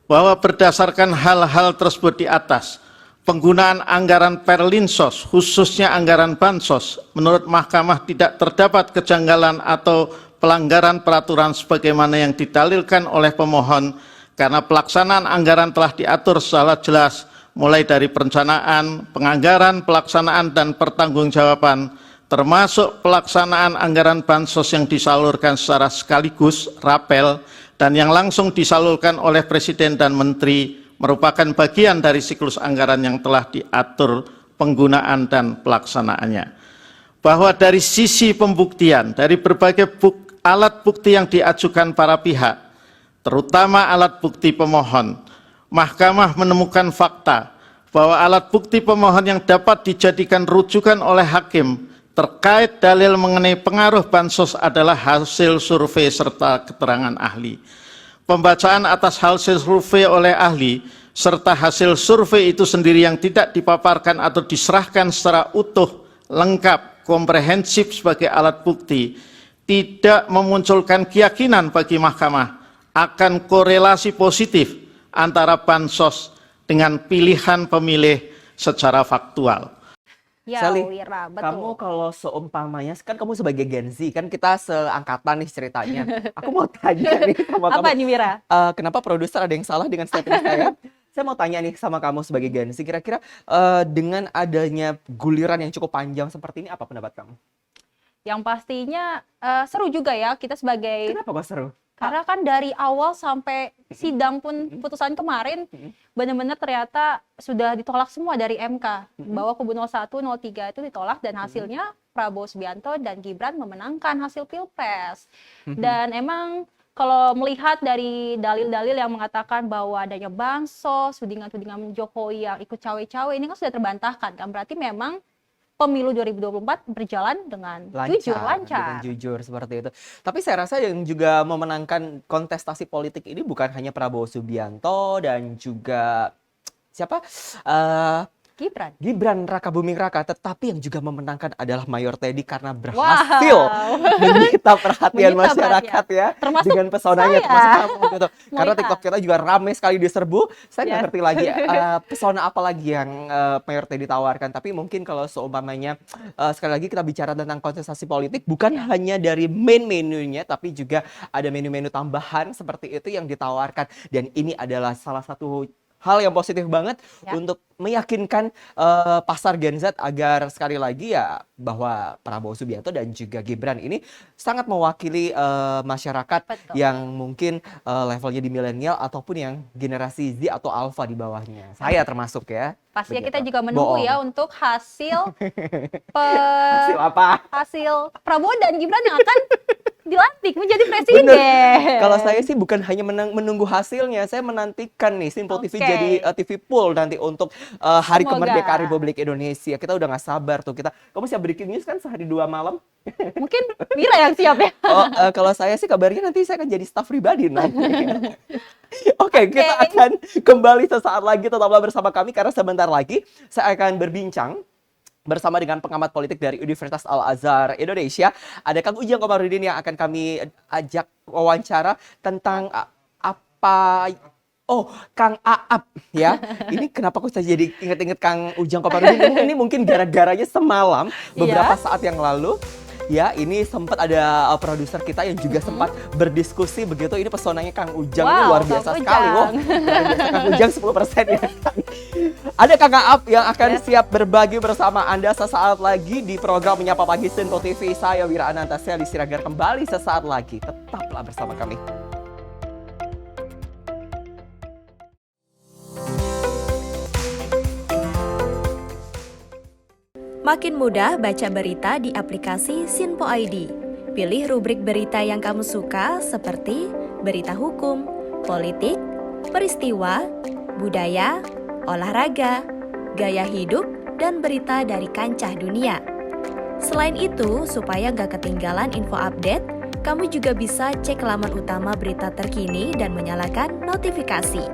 Speaker 9: Bahwa berdasarkan hal-hal tersebut di atas, penggunaan anggaran Perlinsos, khususnya anggaran bansos, menurut Mahkamah tidak terdapat kejanggalan atau pelanggaran peraturan sebagaimana yang didalilkan oleh pemohon karena pelaksanaan anggaran telah diatur secara jelas mulai dari perencanaan, penganggaran, pelaksanaan, dan pertanggungjawaban, termasuk pelaksanaan anggaran bansos yang disalurkan secara sekaligus, rapel, dan yang langsung disalurkan oleh Presiden dan Menteri, merupakan bagian dari siklus anggaran yang telah diatur penggunaan dan pelaksanaannya. Bahwa dari sisi pembuktian, dari berbagai alat bukti yang diajukan para pihak, terutama alat bukti pemohon, Mahkamah menemukan fakta bahwa alat bukti pemohon yang dapat dijadikan rujukan oleh hakim terkait dalil mengenai pengaruh bansos adalah hasil survei serta keterangan ahli. Pembacaan atas hasil survei oleh ahli serta hasil survei itu sendiri yang tidak dipaparkan atau diserahkan secara utuh, lengkap, komprehensif sebagai alat bukti tidak memunculkan keyakinan bagi Mahkamah akan korelasi positif antara bansos dengan pilihan pemilih secara faktual.
Speaker 2: Ya,
Speaker 1: Sally,
Speaker 2: Wira, betul.
Speaker 1: kamu kalau seumpamanya, kan kamu sebagai Gen Z, kan kita seangkatan nih ceritanya. Aku mau tanya nih sama kamu.
Speaker 2: Apa nih, Wira?
Speaker 1: Kenapa produser ada yang salah dengan statement saya? Saya mau tanya nih sama kamu sebagai Gen Z, kira-kira dengan adanya guliran yang cukup panjang seperti ini, apa pendapat kamu?
Speaker 2: Yang pastinya seru juga ya kita sebagai...
Speaker 1: Kenapa kok seru?
Speaker 2: Karena kan dari awal sampai sidang pun putusan kemarin benar-benar ternyata sudah ditolak semua dari MK. Bahwa kubu 01, 03 itu ditolak dan hasilnya Prabowo Subianto dan Gibran memenangkan hasil Pilpres. Dan emang kalau melihat dari dalil-dalil yang mengatakan bahwa adanya bansos, tudingan-tudingan Jokowi yang ikut cawe-cawe ini kan sudah terbantahkan kan. Berarti memang pemilu 2024 berjalan dengan lancar.
Speaker 1: Dengan jujur seperti itu. Tapi saya rasa yang juga memenangkan kontestasi politik ini bukan hanya Prabowo Subianto dan juga siapa? Gibran Raka Buming Raka, tetapi yang juga memenangkan adalah Mayor Teddy karena berhasil menyita perhatian masyarakat ya, dengan pesonanya termasuk kamu gitu. Karena TikTok kita juga ramai sekali diserbu. Saya nggak ngerti lagi pesona apa lagi yang Mayor Teddy tawarkan. Tapi mungkin kalau seumpamanya sekali lagi kita bicara tentang kontestasi politik, bukan hanya dari main menunya, tapi juga ada menu-menu tambahan seperti itu yang ditawarkan. Dan ini adalah salah satu hal yang positif banget untuk meyakinkan pasar Gen Z agar sekali lagi ya bahwa Prabowo Subianto dan juga Gibran ini sangat mewakili masyarakat yang mungkin levelnya di milenial ataupun yang generasi Z atau Alpha di bawahnya. Saya termasuk ya.
Speaker 2: Pastinya kita juga menunggu ya untuk hasil
Speaker 1: hasil apa?
Speaker 2: Hasil Prabowo dan Gibran yang akan dilantik menjadi presiden.
Speaker 1: Kalau saya sih bukan hanya menunggu hasilnya, saya menantikan nih Simpo TV jadi TV pool nanti untuk Hari Kemerdekaan Republik Indonesia. Kita udah nggak sabar tuh. Kamu siap breaking news kan sehari 2 malam?
Speaker 2: Mungkin Mira yang siap ya.
Speaker 1: Kalau saya sih kabarnya nanti saya akan jadi staf pribadi nanti. Oke, kita akan kembali sesaat lagi. Tetaplah bersama kami karena sebentar lagi saya akan berbincang bersama dengan pengamat politik dari Universitas Al-Azhar Indonesia. Ada Kang Ujang Komarudin yang akan kami ajak wawancara tentang Kang Aap ya. Ini kenapa aku jadi inget-inget Kang Ujang Komarudin? Ini mungkin gara-garanya semalam beberapa saat yang lalu. Ya, ini sempat ada produser kita yang juga sempat berdiskusi begitu. Ini pesonanya Kang Ujang ini luar biasa sekali. Luar biasa Kang Ujang 10% ya. Ada Kang Aap yang akan siap berbagi bersama Anda sesaat lagi di program Menyapa Pagi Sinpo TV. Saya Wira Anantasya di Siregar kembali sesaat lagi. Tetaplah bersama kami.
Speaker 8: Makin mudah baca berita di aplikasi Sinpo ID. Pilih rubrik berita yang kamu suka seperti berita hukum, politik, peristiwa, budaya, olahraga, gaya hidup, dan berita dari kancah dunia. Selain itu, supaya nggak ketinggalan info update, kamu juga bisa cek laman utama berita terkini dan menyalakan notifikasi.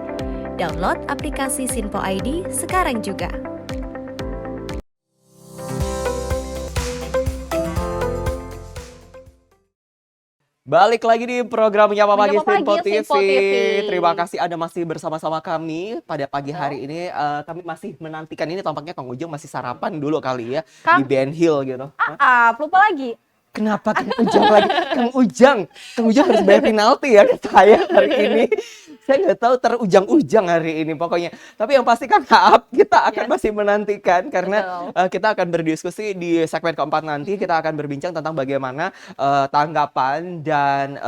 Speaker 8: Download aplikasi Sinpo ID sekarang juga.
Speaker 1: Balik lagi di program Menyapa Pagi Sinpo TV. Terima kasih Anda masih bersama-sama kami pada pagi hari ini. Kami masih menantikan ini, tampaknya Kang Ujang masih sarapan dulu kali ya di Ben Hill gitu.
Speaker 2: Lupa lagi.
Speaker 1: Kenapa Kang Ujang lagi? Kang Ujang harus bayar penalti ya ke saya hari ini. Saya nggak tahu terujang-ujang hari ini pokoknya. Tapi yang pasti Kang Aap kita akan masih menantikan karena kita akan berdiskusi di segmen keempat nanti. Kita akan berbincang tentang bagaimana tanggapan dan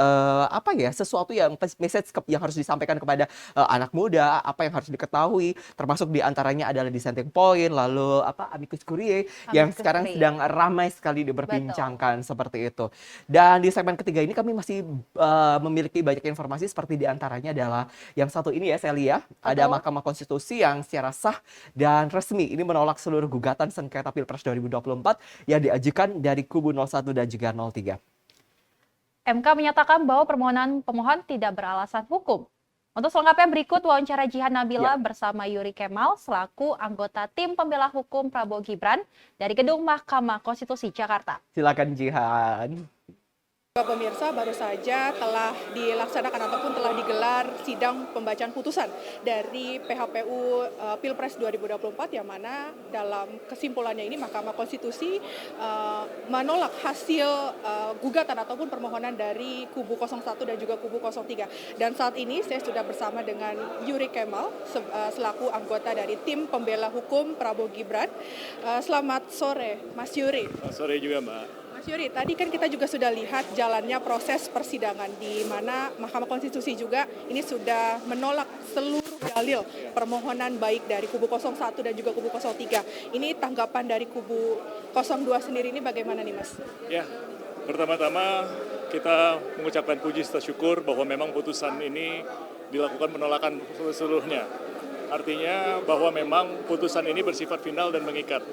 Speaker 1: sesuatu yang message yang harus disampaikan kepada anak muda, apa yang harus diketahui, termasuk diantaranya adalah dissenting point, lalu amicus curiae yang sekarang sedang ramai sekali diperbincangkan seperti itu. Dan di segmen ketiga ini kami masih memiliki banyak informasi seperti diantaranya adalah yang satu ini ya Celia, ada Mahkamah Konstitusi yang secara sah dan resmi ini menolak seluruh gugatan sengketa Pilpres 2024 yang diajukan dari kubu 01 dan juga 03.
Speaker 2: MK menyatakan bahwa permohonan pemohon tidak beralasan hukum. Untuk selengkapnya berikut wawancara Jihan Nabila bersama Yuri Kemal selaku anggota tim pembela hukum Prabowo Gibran dari Gedung Mahkamah Konstitusi Jakarta.
Speaker 1: Silakan Jihan.
Speaker 11: Pemirsa, baru saja telah dilaksanakan ataupun telah digelar sidang pembacaan putusan dari PHPU Pilpres 2024 yang mana dalam kesimpulannya ini Mahkamah Konstitusi menolak hasil gugatan ataupun permohonan dari kubu 01 dan juga kubu 03. Dan saat ini saya sudah bersama dengan Yuri Kemal selaku anggota dari tim pembela hukum Prabowo Gibran. Selamat sore Mas Yuri.
Speaker 12: Selamat sore juga Mbak.
Speaker 11: Mas Yuri, tadi kan kita juga sudah lihat jalannya proses persidangan di mana Mahkamah Konstitusi juga ini sudah menolak seluruh dalil permohonan baik dari kubu 01 dan juga kubu 03. Ini tanggapan dari kubu 02 sendiri ini bagaimana nih Mas?
Speaker 12: Ya, pertama-tama kita mengucapkan puji serta syukur bahwa memang putusan ini dilakukan penolakan seluruhnya. Artinya bahwa memang putusan ini bersifat final dan mengikat.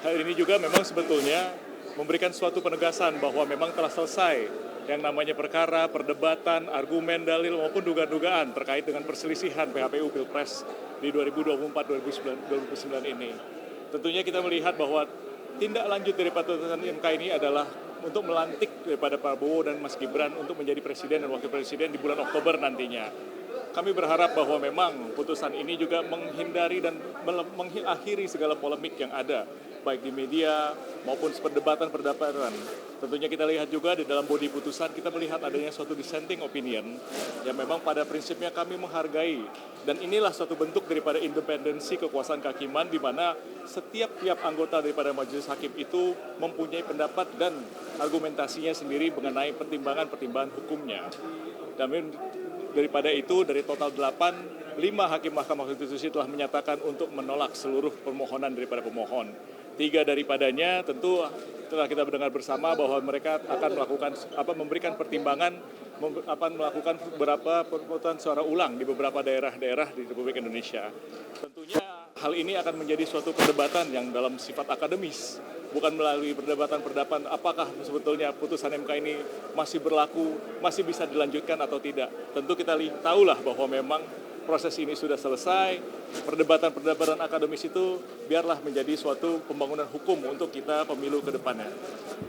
Speaker 12: Hal ini juga memang sebetulnya memberikan suatu penegasan bahwa memang telah selesai yang namanya perkara, perdebatan, argumen, dalil maupun dugaan-dugaan terkait dengan perselisihan PHPU Pilpres di 2024-2029 ini. Tentunya kita melihat bahwa tindak lanjut dari putusan MK ini adalah untuk melantik daripada Prabowo dan Mas Gibran untuk menjadi presiden dan wakil presiden di bulan Oktober nantinya. Kami berharap bahwa memang putusan ini juga menghindari dan mengakhiri segala polemik yang ada, baik di media maupun perdebatan-perdebatan. Tentunya kita lihat juga di dalam bodi putusan, kita melihat adanya suatu dissenting opinion yang memang pada prinsipnya kami menghargai. Dan inilah suatu bentuk daripada independensi kekuasaan kehakiman di mana setiap anggota daripada majelis hakim itu mempunyai pendapat dan argumentasinya sendiri mengenai pertimbangan-pertimbangan hukumnya. Dan daripada itu, dari total 5 hakim Mahkamah Konstitusi telah menyatakan untuk menolak seluruh permohonan daripada pemohon. 3 daripadanya tentu telah kita mendengar bersama bahwa mereka akan memberikan pertimbangan melakukan beberapa pemungutan suara ulang di beberapa daerah-daerah di Republik Indonesia. Tentunya hal ini akan menjadi suatu perdebatan yang dalam sifat akademis, bukan melalui perdebatan apakah sebetulnya putusan MK ini masih berlaku, masih bisa dilanjutkan atau tidak. Tentu kita tahulah bahwa memang proses ini sudah selesai, perdebatan-perdebatan akademis itu biarlah menjadi suatu pembangunan hukum untuk kita pemilu ke depannya.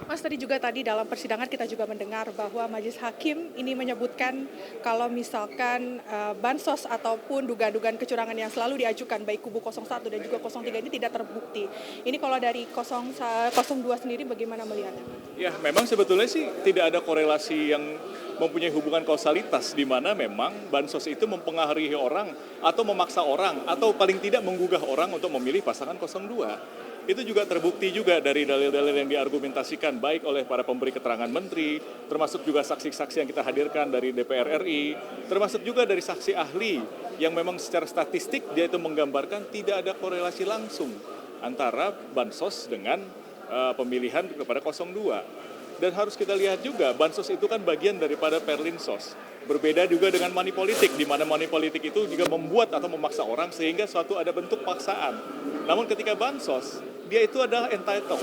Speaker 11: Mas, tadi dalam persidangan kita juga mendengar bahwa majelis hakim ini menyebutkan kalau misalkan bansos ataupun dugaan-dugaan kecurangan yang selalu diajukan baik kubu 01 dan juga 03 ini tidak terbukti. Ini kalau dari 02 sendiri bagaimana melihatnya?
Speaker 12: Ya, memang sebetulnya sih tidak ada korelasi yang mempunyai hubungan kausalitas di mana memang bansos itu mempengaruhi orang atau memaksa orang atau paling tidak menggugah orang untuk memilih pasangan 02. Itu juga terbukti juga dari dalil-dalil yang diargumentasikan baik oleh para pemberi keterangan menteri, termasuk juga saksi-saksi yang kita hadirkan dari DPR RI, termasuk juga dari saksi ahli yang memang secara statistik dia itu menggambarkan tidak ada korelasi langsung antara bansos dengan pemilihan kepada 02. Dan harus kita lihat juga, bansos itu kan bagian daripada perlinsos. Berbeda juga dengan money politik, di mana money politik itu juga membuat atau memaksa orang sehingga suatu ada bentuk paksaan. Namun ketika bansos, dia itu adalah entitled.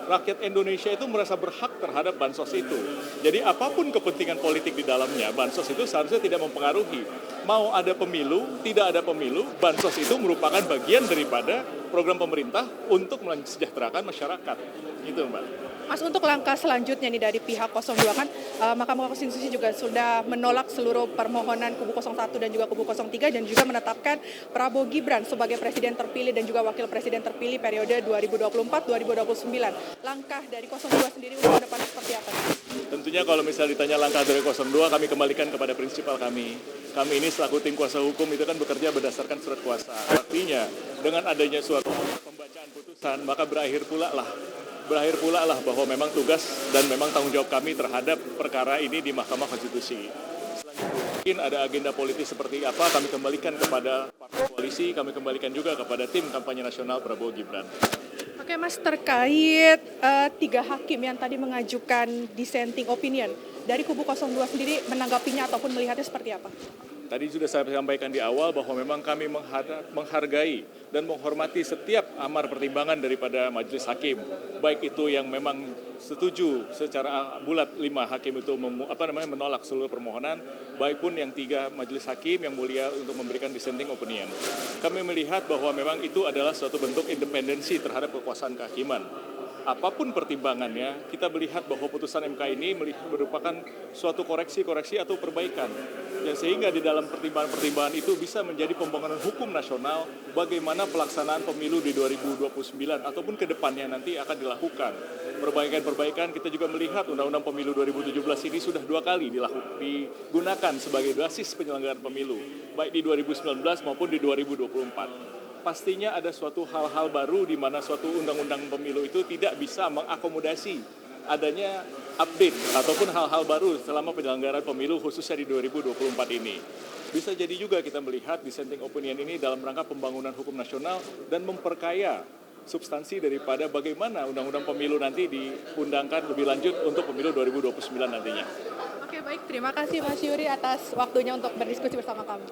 Speaker 12: Rakyat Indonesia itu merasa berhak terhadap bansos itu. Jadi apapun kepentingan politik di dalamnya, bansos itu seharusnya tidak mempengaruhi. Mau ada pemilu, tidak ada pemilu, bansos itu merupakan bagian daripada program pemerintah untuk mensejahterakan masyarakat. Gitu, Mbak.
Speaker 11: Mas, untuk langkah selanjutnya nih dari pihak 02 kan, Mahkamah Konstitusi juga sudah menolak seluruh permohonan kubu 01 dan juga kubu 03 dan juga menetapkan Prabowo Gibran sebagai presiden terpilih dan juga wakil presiden terpilih periode 2024-2029. Langkah dari 02 sendiri untuk ke depan seperti apa?
Speaker 12: Tentunya kalau misalnya ditanya langkah dari 02, kami kembalikan kepada prinsipal kami. Kami ini selaku tim kuasa hukum itu kan bekerja berdasarkan surat kuasa. Artinya dengan adanya suatu pembacaan putusan, maka berakhir pula lah bahwa memang tugas dan memang tanggung jawab kami terhadap perkara ini di Mahkamah Konstitusi. Selanjutnya mungkin ada agenda politis seperti apa, kami kembalikan kepada partai koalisi, kami kembalikan juga kepada tim kampanye nasional Prabowo Gibran.
Speaker 11: Oke, Mas, terkait 3 hakim yang tadi mengajukan dissenting opinion, dari kubu 02 sendiri menanggapinya ataupun melihatnya seperti apa?
Speaker 12: Tadi sudah saya sampaikan di awal bahwa memang kami menghargai dan menghormati setiap amar pertimbangan daripada majelis hakim. Baik itu yang memang setuju secara bulat 5 hakim itu menolak seluruh permohonan, baik pun yang 3 majelis hakim yang mulia untuk memberikan dissenting opinion. Kami melihat bahwa memang itu adalah suatu bentuk independensi terhadap kekuasaan kehakiman. Apapun pertimbangannya, kita melihat bahwa putusan MK ini merupakan suatu koreksi-koreksi atau perbaikan. Dan sehingga di dalam pertimbangan-pertimbangan itu bisa menjadi pembangunan hukum nasional bagaimana pelaksanaan pemilu di 2029 ataupun ke depannya nanti akan dilakukan. Perbaikan-perbaikan kita juga melihat Undang-Undang Pemilu 2017 ini sudah 2 kali digunakan sebagai basis penyelenggaraan pemilu, baik di 2019 maupun di 2024. Pastinya ada suatu hal-hal baru di mana suatu undang-undang pemilu itu tidak bisa mengakomodasi adanya update ataupun hal-hal baru selama penyelenggaraan pemilu khususnya di 2024 ini. Bisa jadi juga kita melihat dissenting opinion ini dalam rangka pembangunan hukum nasional dan memperkaya substansi daripada bagaimana undang-undang pemilu nanti diundangkan lebih lanjut untuk pemilu 2029 nantinya.
Speaker 11: Oke, baik. Terima kasih Mas Yuri atas waktunya untuk berdiskusi bersama kami.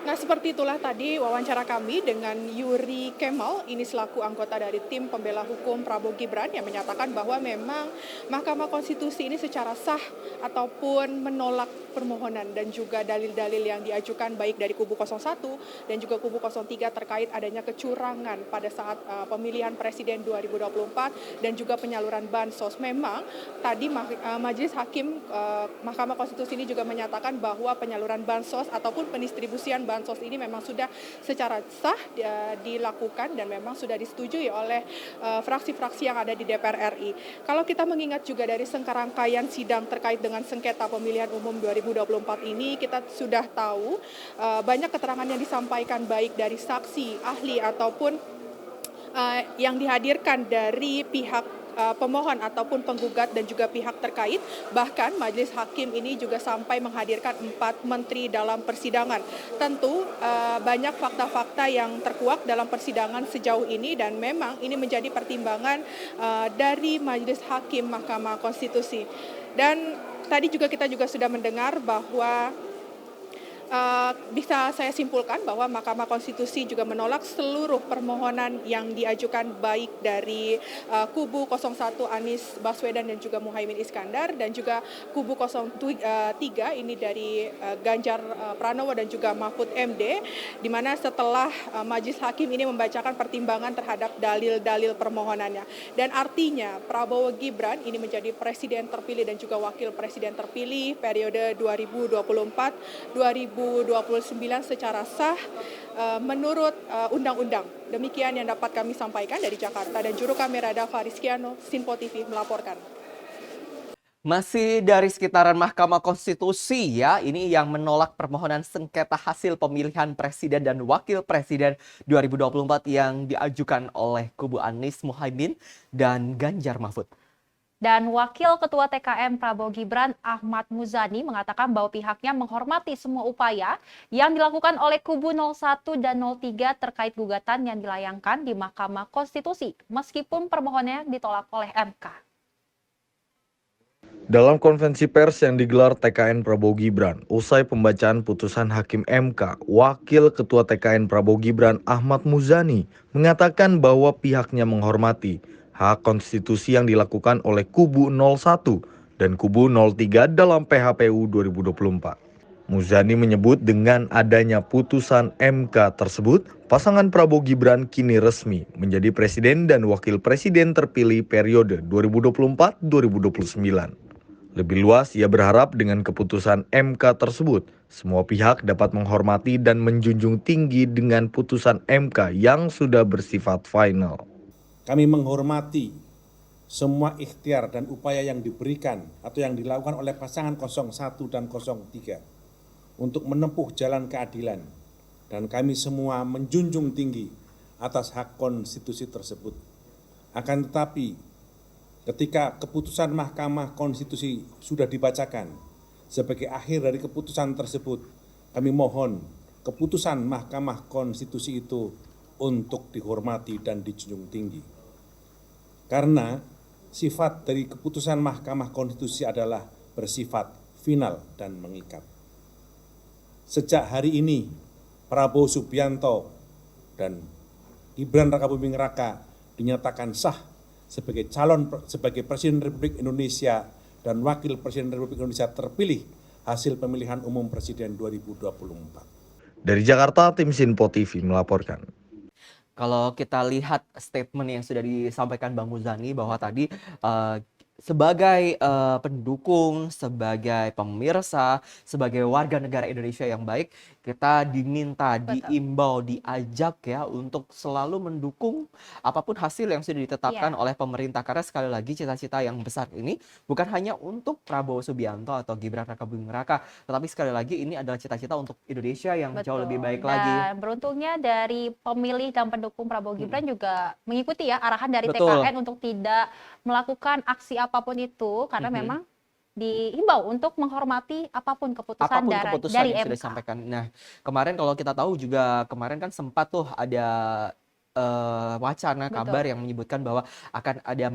Speaker 11: Nah, seperti itulah tadi wawancara kami dengan Yuri Kemal, ini selaku anggota dari tim pembela hukum Prabowo Gibran yang menyatakan bahwa memang Mahkamah Konstitusi ini secara sah ataupun menolak permohonan dan juga dalil-dalil yang diajukan baik dari kubu 01 dan juga kubu 03 terkait adanya kecurangan pada saat pemilihan presiden 2024 dan juga penyaluran bansos. Memang tadi Majelis Hakim Mahkamah Konstitusi ini juga menyatakan bahwa penyaluran bansos ataupun pendistribusian bansos ini memang sudah secara sah dilakukan dan memang sudah disetujui oleh fraksi-fraksi yang ada di DPR RI. Kalau kita mengingat juga dari rangkaian sidang terkait dengan sengketa pemilihan umum 2024 ini, kita sudah tahu banyak keterangan yang disampaikan baik dari saksi, ahli ataupun yang dihadirkan dari pihak pemohon ataupun penggugat dan juga pihak terkait. Bahkan Majelis Hakim ini juga sampai menghadirkan 4 menteri dalam persidangan. Tentu banyak fakta-fakta yang terkuak dalam persidangan sejauh ini dan memang ini menjadi pertimbangan dari Majelis Hakim Mahkamah Konstitusi. Dan tadi juga kita sudah mendengar bahwa bisa saya simpulkan bahwa Mahkamah Konstitusi juga menolak seluruh permohonan yang diajukan baik dari kubu 01 Anies Baswedan dan juga Muhaimin Iskandar dan juga kubu 03 ini dari Ganjar Pranowo dan juga Mahfud MD, di mana setelah Majelis Hakim ini membacakan pertimbangan terhadap dalil-dalil permohonannya. Dan artinya Prabowo Gibran ini menjadi presiden terpilih dan juga wakil presiden terpilih periode 2024-2029 secara sah menurut undang-undang. Demikian yang dapat kami sampaikan dari Jakarta, dan juru kamera Dava Rizkiano, Sinpo TV melaporkan.
Speaker 1: Masih dari sekitaran Mahkamah Konstitusi ya, ini yang menolak permohonan sengketa hasil pemilihan presiden dan wakil presiden 2024 yang diajukan oleh kubu Anies Muhaimin dan Ganjar Mahfud.
Speaker 2: Dan Wakil Ketua TKN Prabowo Gibran Ahmad Muzani mengatakan bahwa pihaknya menghormati semua upaya yang dilakukan oleh kubu 01 dan 03 terkait gugatan yang dilayangkan di Mahkamah Konstitusi, meskipun permohonannya ditolak oleh MK.
Speaker 13: Dalam konferensi pers yang digelar TKN Prabowo Gibran, usai pembacaan putusan Hakim MK, Wakil Ketua TKN Prabowo Gibran Ahmad Muzani mengatakan bahwa pihaknya menghormati hak konstitusi yang dilakukan oleh kubu 01 dan kubu 03 dalam PHPU 2024. Muzani menyebut dengan adanya putusan MK tersebut, pasangan Prabowo Gibran kini resmi menjadi presiden dan wakil presiden terpilih periode 2024-2029. Lebih luas, ia berharap dengan keputusan MK tersebut, semua pihak dapat menghormati dan menjunjung tinggi dengan putusan MK yang sudah bersifat final.
Speaker 14: Kami menghormati semua ikhtiar dan upaya yang diberikan atau yang dilakukan oleh pasangan 01 dan 03 untuk menempuh jalan keadilan, dan kami semua menjunjung tinggi atas hak konstitusi tersebut. Akan tetapi, ketika keputusan Mahkamah Konstitusi sudah dibacakan, sebagai akhir dari keputusan tersebut, kami mohon keputusan Mahkamah Konstitusi itu untuk dihormati dan dijunjung tinggi. Karena sifat dari keputusan Mahkamah Konstitusi adalah bersifat final dan mengikat. Sejak hari ini, Prabowo Subianto dan Gibran Rakabuming Raka dinyatakan sah sebagai sebagai Presiden Republik Indonesia dan Wakil Presiden Republik Indonesia terpilih hasil pemilihan umum Presiden 2024.
Speaker 13: Dari Jakarta, tim Sinpo TV melaporkan.
Speaker 1: Kalau kita lihat statement yang sudah disampaikan Bang Muzani bahwa tadi sebagai pendukung, sebagai pemirsa, sebagai warga negara Indonesia yang baik, kita diminta, diimbau, diajak ya untuk selalu mendukung apapun hasil yang sudah ditetapkan oleh pemerintah. Karena sekali lagi cita-cita yang besar ini bukan hanya untuk Prabowo Subianto atau Gibran Rakabuming Raka, tetapi sekali lagi ini adalah cita-cita untuk Indonesia yang jauh lebih baik lagi.
Speaker 2: Dan beruntungnya dari pemilih dan pendukung Prabowo Gibran juga mengikuti ya arahan dari TKN untuk tidak melakukan aksi apapun itu, karena memang diimbau untuk menghormati apapun keputusan dari
Speaker 1: yang
Speaker 2: MK.
Speaker 1: sudah disampaikan. Nah, kemarin kalau kita tahu juga kemarin kan sempat tuh ada wacana kabar
Speaker 2: Betul.
Speaker 1: yang menyebutkan bahwa akan ada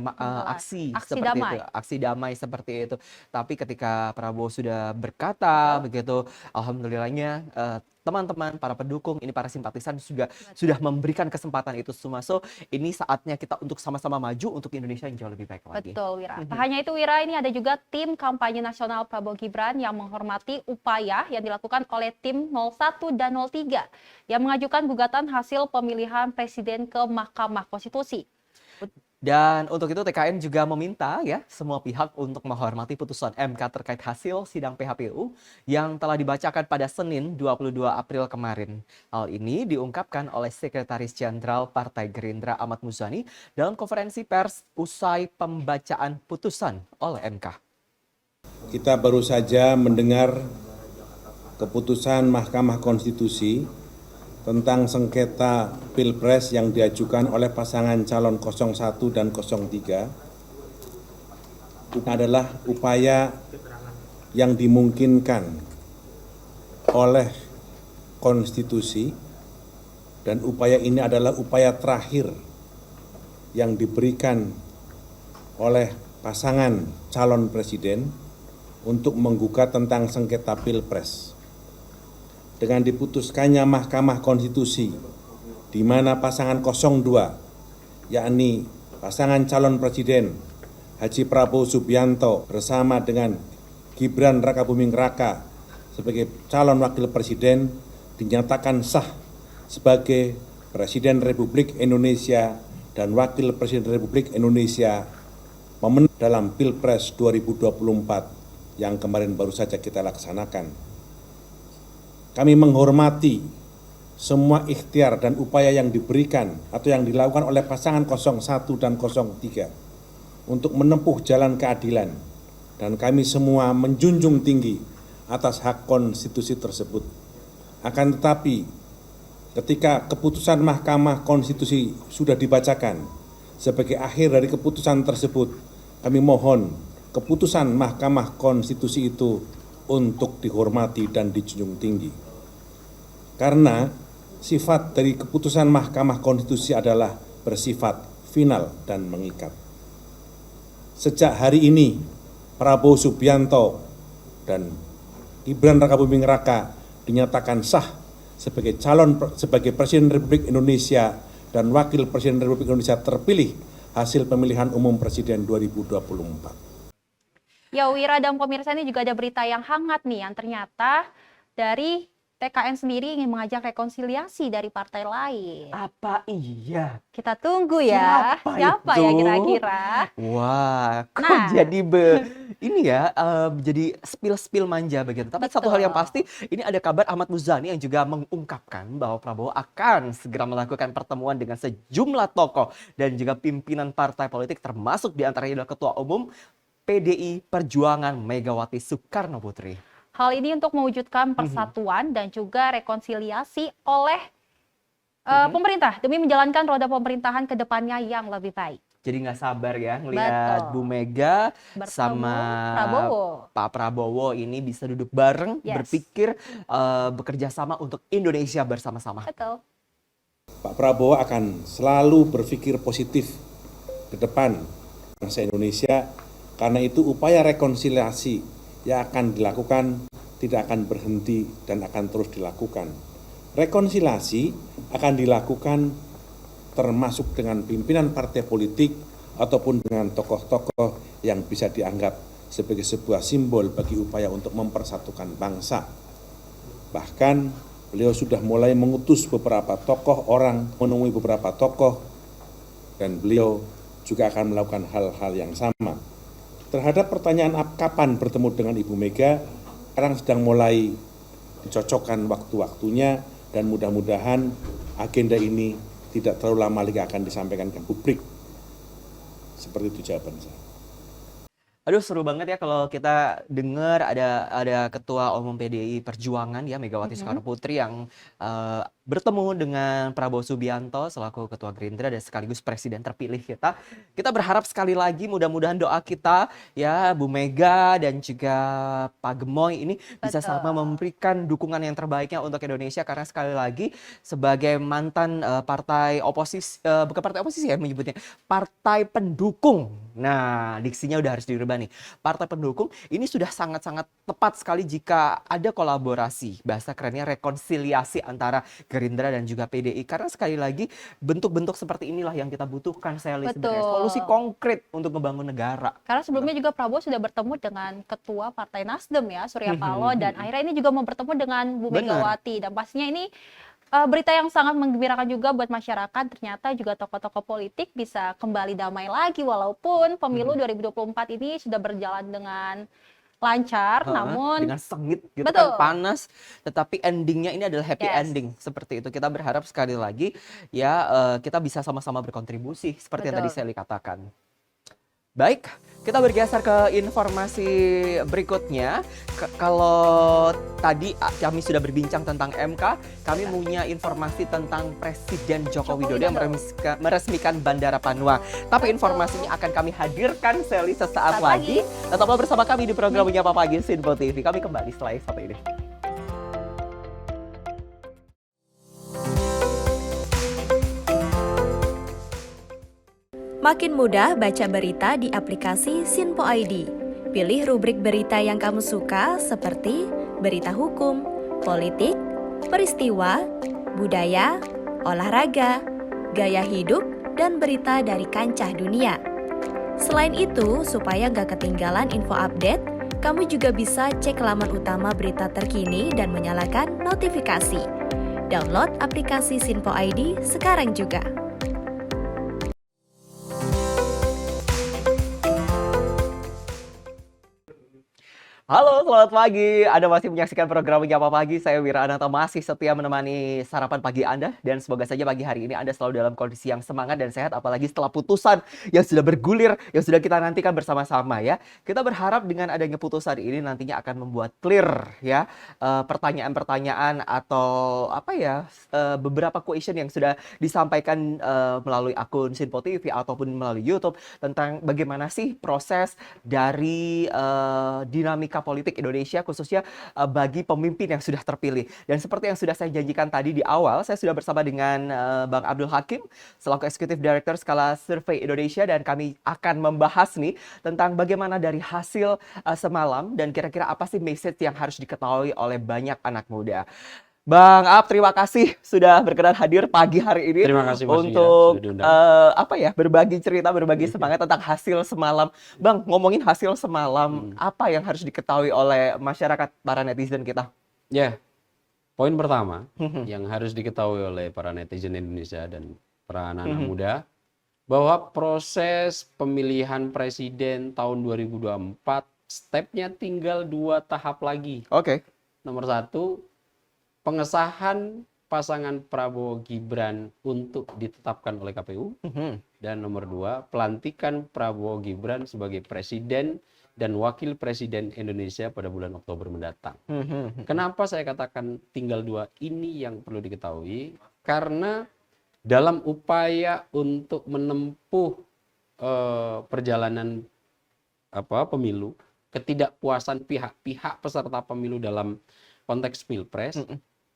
Speaker 1: aksi
Speaker 2: Aksi
Speaker 1: seperti
Speaker 2: damai.
Speaker 1: itu, aksi damai seperti itu. Tapi ketika Prabowo sudah berkata begitu, alhamdulillahnya teman-teman, para pendukung, ini para simpatisan sudah memberikan kesempatan itu semua. So, ini saatnya kita untuk sama-sama maju untuk Indonesia yang jauh lebih baik lagi.
Speaker 2: Betul, Wira. Tak hanya itu, Wira, ini ada juga tim kampanye nasional Prabowo Gibran yang menghormati upaya yang dilakukan oleh tim 01 dan 03 yang mengajukan gugatan hasil pemilihan presiden ke Mahkamah Konstitusi.
Speaker 1: Dan untuk itu TKN juga meminta ya semua pihak untuk menghormati putusan MK terkait hasil sidang PHPU yang telah dibacakan pada Senin 22 April kemarin. Hal ini diungkapkan oleh Sekretaris Jenderal Partai Gerindra Ahmad Muzani dalam konferensi pers usai pembacaan putusan oleh MK.
Speaker 14: Kita baru saja mendengar keputusan Mahkamah Konstitusi tentang sengketa Pilpres yang diajukan oleh pasangan calon 01 dan 03. Itu adalah upaya yang dimungkinkan oleh konstitusi dan upaya ini adalah upaya terakhir yang diberikan oleh pasangan calon presiden untuk menggugat tentang sengketa Pilpres. Dengan diputuskannya Mahkamah Konstitusi, di mana pasangan 02, yakni pasangan calon presiden Haji Prabowo Subianto bersama dengan Gibran Rakabuming Raka sebagai calon wakil presiden dinyatakan sah sebagai Presiden Republik Indonesia dan Wakil Presiden Republik Indonesia memenang dalam Pilpres 2024 yang kemarin baru saja kita laksanakan. Kami menghormati semua ikhtiar dan upaya yang diberikan atau yang dilakukan oleh pasangan 01 dan 03 untuk menempuh jalan keadilan, dan kami semua menjunjung tinggi atas hak konstitusi tersebut. Akan tetapi, ketika keputusan Mahkamah Konstitusi sudah dibacakan, sebagai akhir dari keputusan tersebut, kami mohon keputusan Mahkamah Konstitusi itu untuk dihormati dan dijunjung tinggi. Karena sifat dari keputusan Mahkamah Konstitusi adalah bersifat final dan mengikat. Sejak hari ini, Prabowo Subianto dan Gibran Rakabuming Raka dinyatakan sah sebagai Presiden Republik Indonesia dan Wakil Presiden Republik Indonesia terpilih hasil pemilihan umum Presiden 2024.
Speaker 2: Ya, Wira dan pemirsa, ini juga ada berita yang hangat nih yang ternyata dari TKN sendiri ingin mengajak rekonsiliasi dari partai lain.
Speaker 1: Apa iya?
Speaker 2: Kita tunggu ya. Siapa ya
Speaker 1: itu?
Speaker 2: kira-kira?
Speaker 1: Wah, kok
Speaker 2: Nah.
Speaker 1: jadi ini ya, jadi spill manja begitu. Tapi satu hal yang pasti, ini ada kabar Ahmad Muzani yang juga mengungkapkan bahwa Prabowo akan segera melakukan pertemuan dengan sejumlah tokoh dan juga pimpinan partai politik, termasuk diantaranya adalah Ketua Umum PDI Perjuangan Megawati Soekarno Putri.
Speaker 2: Hal ini untuk mewujudkan persatuan dan juga rekonsiliasi oleh pemerintah demi menjalankan roda pemerintahan ke depannya yang lebih baik.
Speaker 1: Jadi nggak sabar ya ngelihat
Speaker 2: Betul.
Speaker 1: Bu Mega
Speaker 2: Bertemu
Speaker 1: sama
Speaker 2: Prabowo.
Speaker 1: Pak Prabowo ini bisa duduk bareng,
Speaker 2: Yes.
Speaker 1: berpikir, bekerja sama untuk Indonesia bersama-sama.
Speaker 2: Betul.
Speaker 14: Pak Prabowo akan selalu berpikir positif ke depan bangsa Indonesia, karena itu upaya rekonsiliasi yang akan dilakukan tidak akan berhenti dan akan terus dilakukan. Rekonsiliasi akan dilakukan termasuk dengan pimpinan partai politik ataupun dengan tokoh-tokoh yang bisa dianggap sebagai sebuah simbol bagi upaya untuk mempersatukan bangsa. Bahkan beliau sudah mulai mengutus beberapa tokoh orang, menemui beberapa tokoh, dan beliau juga akan melakukan hal-hal yang sama. Terhadap pertanyaan kapan bertemu dengan Ibu Mega, sekarang sedang mulai dicocokkan waktu-waktunya, dan mudah-mudahan agenda ini tidak terlalu lama lagi akan disampaikan ke publik. Seperti itu jawaban saya.
Speaker 1: Aduh, seru banget ya kalau kita dengar ada Ketua Umum PDI Perjuangan ya Megawati Soekarno Putri yang bertemu dengan Prabowo Subianto selaku Ketua Gerindra dan sekaligus Presiden terpilih kita. Kita berharap sekali lagi mudah-mudahan doa kita ya Bu Mega dan juga Pak Gemoy ini bisa sama memberikan dukungan yang terbaiknya untuk Indonesia, karena sekali lagi sebagai mantan partai oposisi, bukan partai oposisi ya menyebutnya, partai pendukung. Nah, diksinya udah harus dirubah nih. Partai pendukung ini sudah sangat-sangat tepat sekali jika ada kolaborasi, bahasa kerennya rekonsiliasi antara Gerindra dan juga PDI, karena sekali lagi bentuk-bentuk seperti inilah yang kita butuhkan, Sally, sebenarnya solusi konkret untuk membangun negara.
Speaker 2: Karena sebelumnya juga Prabowo sudah bertemu dengan Ketua Partai Nasdem ya, Surya Paloh, dan akhirnya ini juga mau bertemu dengan Bu Megawati, dan pastinya ini berita yang sangat menggembirakan juga buat masyarakat. Ternyata juga tokoh-tokoh politik bisa kembali damai lagi, walaupun pemilu 2024 ini sudah berjalan dengan lancar, namun
Speaker 1: dengan sengit gitu kan, panas, tetapi endingnya ini adalah happy ending seperti itu. Kita berharap sekali lagi ya kita bisa sama-sama berkontribusi seperti yang tadi Sally katakan. Baik, kita bergeser ke informasi berikutnya. Kalau tadi kami sudah berbincang tentang MK, kami punya informasi tentang Presiden Joko Widodo yang meresmikan Bandara Panuang. Tapi informasinya akan kami hadirkan, Sally, sesaat lagi. Tetaplah bersama kami di program Menyapa Pagi Sinpo TV. Kami kembali setelah satu ini.
Speaker 8: Makin mudah baca berita di aplikasi Sinpo ID. Pilih rubrik berita yang kamu suka seperti berita hukum, politik, peristiwa, budaya, olahraga, gaya hidup, dan berita dari kancah dunia. Selain itu, supaya nggak ketinggalan info update, kamu juga bisa cek laman utama berita terkini dan menyalakan notifikasi. Download aplikasi Sinpo ID sekarang juga.
Speaker 1: Halo, selamat pagi. Anda masih menyaksikan program Menyapa Pagi. Saya Wira Ananta, masih setia menemani sarapan pagi Anda. Dan semoga saja pagi hari ini Anda selalu dalam kondisi yang semangat dan sehat. Apalagi setelah putusan yang sudah bergulir, yang sudah kita nantikan bersama-sama ya. Kita berharap dengan adanya putusan ini nantinya akan membuat clear ya pertanyaan-pertanyaan atau apa ya beberapa question yang sudah disampaikan melalui akun Sinpo TV ataupun melalui YouTube tentang bagaimana sih proses dari dinamika politik Indonesia, khususnya bagi pemimpin yang sudah terpilih. Dan seperti yang sudah saya janjikan tadi di awal, saya sudah bersama dengan Bang Abdul Hakim selaku Executive Director Skala Survei Indonesia, dan kami akan membahas nih tentang bagaimana dari hasil semalam dan kira-kira apa sih message yang harus diketahui oleh banyak anak muda. Bang Ab, terima kasih sudah berkenan hadir pagi hari ini.
Speaker 15: Terima kasih Mas
Speaker 1: untuk berbagi cerita, berbagi semangat tentang hasil semalam. Bang, ngomongin hasil semalam, apa yang harus diketahui oleh masyarakat, para netizen kita?
Speaker 15: Ya, poin pertama yang harus diketahui oleh para netizen Indonesia dan para anak-anak muda, bahwa proses pemilihan presiden tahun 2024 stepnya tinggal 2 tahap lagi.
Speaker 1: Oke.
Speaker 15: Nomor 1, pengesahan pasangan Prabowo Gibran untuk ditetapkan oleh KPU. Dan nomor 2, pelantikan Prabowo Gibran sebagai presiden dan wakil presiden Indonesia pada bulan Oktober mendatang. Kenapa saya katakan tinggal 2 ini yang perlu diketahui? Karena dalam upaya untuk menempuh perjalanan pemilu, ketidakpuasan pihak-pihak peserta pemilu dalam konteks Pilpres,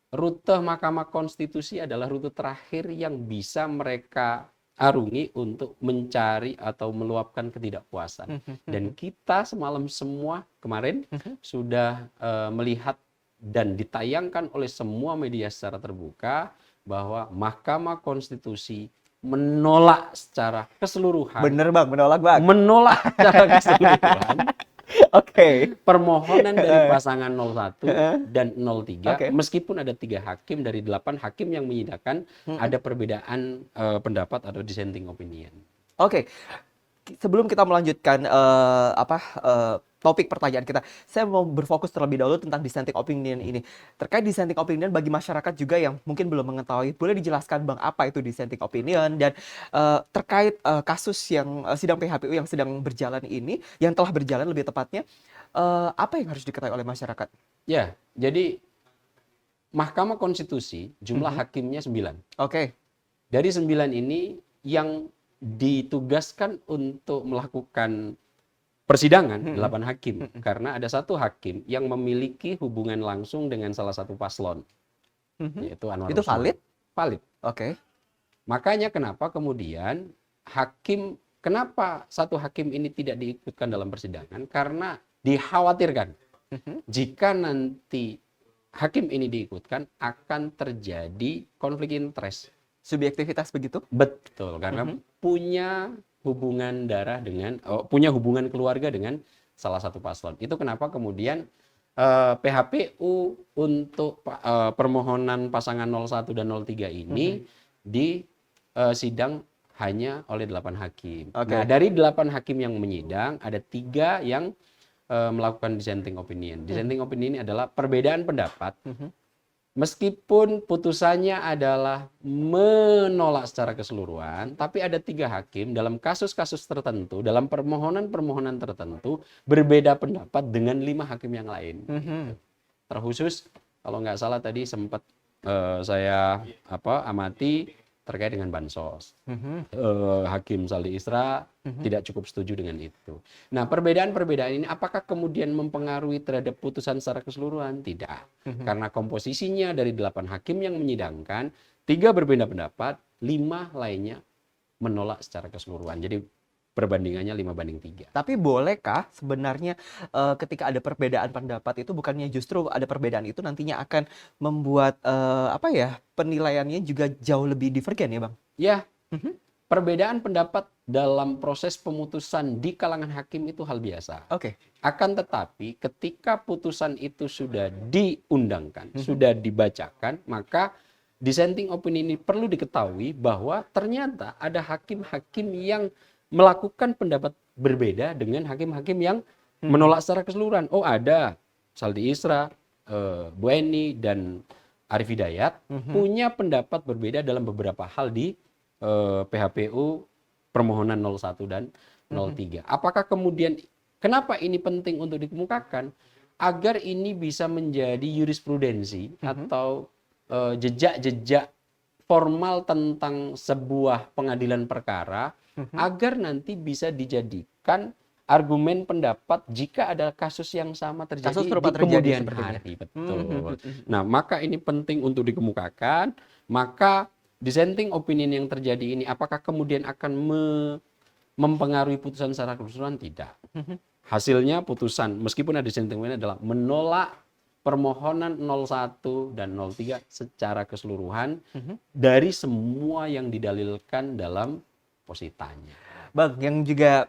Speaker 15: rute Mahkamah Konstitusi adalah rute terakhir yang bisa mereka arungi untuk mencari atau meluapkan ketidakpuasan. Dan kita semalam semua kemarin sudah melihat dan ditayangkan oleh semua media secara terbuka bahwa Mahkamah Konstitusi menolak secara keseluruhan.
Speaker 1: Bener Bang, menolak Bang.
Speaker 15: Menolak secara keseluruhan. Permohonan dari pasangan 01 dan 03, meskipun ada 3 hakim dari 8 hakim yang menyidangkan, ada perbedaan pendapat atau dissenting opinion.
Speaker 1: Sebelum kita melanjutkan topik pertanyaan kita, saya mau berfokus terlebih dahulu tentang dissenting opinion ini. Terkait dissenting opinion bagi masyarakat juga yang mungkin belum mengetahui, boleh dijelaskan Bang apa itu dissenting opinion, dan terkait kasus yang sidang PHPU yang sedang berjalan ini, yang telah berjalan lebih tepatnya, apa yang harus diketahui oleh masyarakat?
Speaker 15: Ya, jadi Mahkamah Konstitusi jumlah hakimnya 9.
Speaker 1: Oke.
Speaker 15: Dari 9 ini yang ditugaskan untuk melakukan persidangan 8 hakim. Karena ada 1 hakim yang memiliki hubungan langsung dengan salah satu paslon. Yaitu Anwar
Speaker 1: Itu
Speaker 15: Usman.
Speaker 1: valid?
Speaker 15: Valid.
Speaker 1: Oke.
Speaker 15: Makanya kenapa kemudian kenapa 1 hakim ini tidak diikutkan dalam persidangan? Karena dikhawatirkan jika nanti hakim ini diikutkan akan terjadi konflik interest.
Speaker 1: Subjektivitas begitu?
Speaker 15: Betul, karena punya hubungan darah punya hubungan keluarga dengan salah satu paslon. Itu kenapa kemudian PHPU untuk permohonan pasangan 01 dan 03 ini di sidang hanya oleh 8 hakim. Nah, dari 8 hakim yang menyidang, ada 3 yang melakukan dissenting opinion. Dissenting opinion ini adalah perbedaan pendapat, meskipun putusannya adalah menolak secara keseluruhan, tapi ada 3 hakim dalam kasus-kasus tertentu, dalam permohonan-permohonan tertentu, berbeda pendapat dengan 5 hakim yang lain. Terkhusus, kalau nggak salah tadi sempat saya amati terkait dengan bansos. Hakim Saldi Isra tidak cukup setuju dengan itu. Nah, perbedaan-perbedaan ini apakah kemudian mempengaruhi terhadap putusan secara keseluruhan? Tidak. Karena komposisinya dari 8 hakim yang menyidangkan, 3 berbeda pendapat, 5 lainnya menolak secara keseluruhan. Jadi perbandingannya 5-3.
Speaker 1: Tapi bolehkah sebenarnya ketika ada perbedaan pendapat itu bukannya justru ada perbedaan itu nantinya akan membuat penilaiannya juga jauh lebih divergen ya Bang?
Speaker 15: Ya, perbedaan pendapat dalam proses pemutusan di kalangan hakim itu hal biasa. Akan tetapi ketika putusan itu sudah diundangkan, sudah dibacakan, maka dissenting opinion ini perlu diketahui bahwa ternyata ada hakim-hakim yang melakukan pendapat berbeda dengan hakim-hakim yang menolak secara keseluruhan. Oh, ada Saldi Isra, Bu Eni, dan Arif Hidayat punya pendapat berbeda dalam beberapa hal di PHPU permohonan 01 dan 03. Apakah kemudian, kenapa ini penting untuk dikemukakan? Agar ini bisa menjadi jurisprudensi atau jejak-jejak formal tentang sebuah pengadilan perkara, agar nanti bisa dijadikan argumen pendapat jika ada kasus yang sama terjadi di kemudian hari. Betul. Nah, maka ini penting untuk dikemukakan. Maka dissenting opinion yang terjadi ini apakah kemudian akan mempengaruhi putusan secara keseluruhan? Tidak. Hasilnya putusan meskipun ada dissenting opinion adalah menolak permohonan 01 dan 03 secara keseluruhan dari semua yang didalilkan dalam positanya.
Speaker 1: Bang, yang juga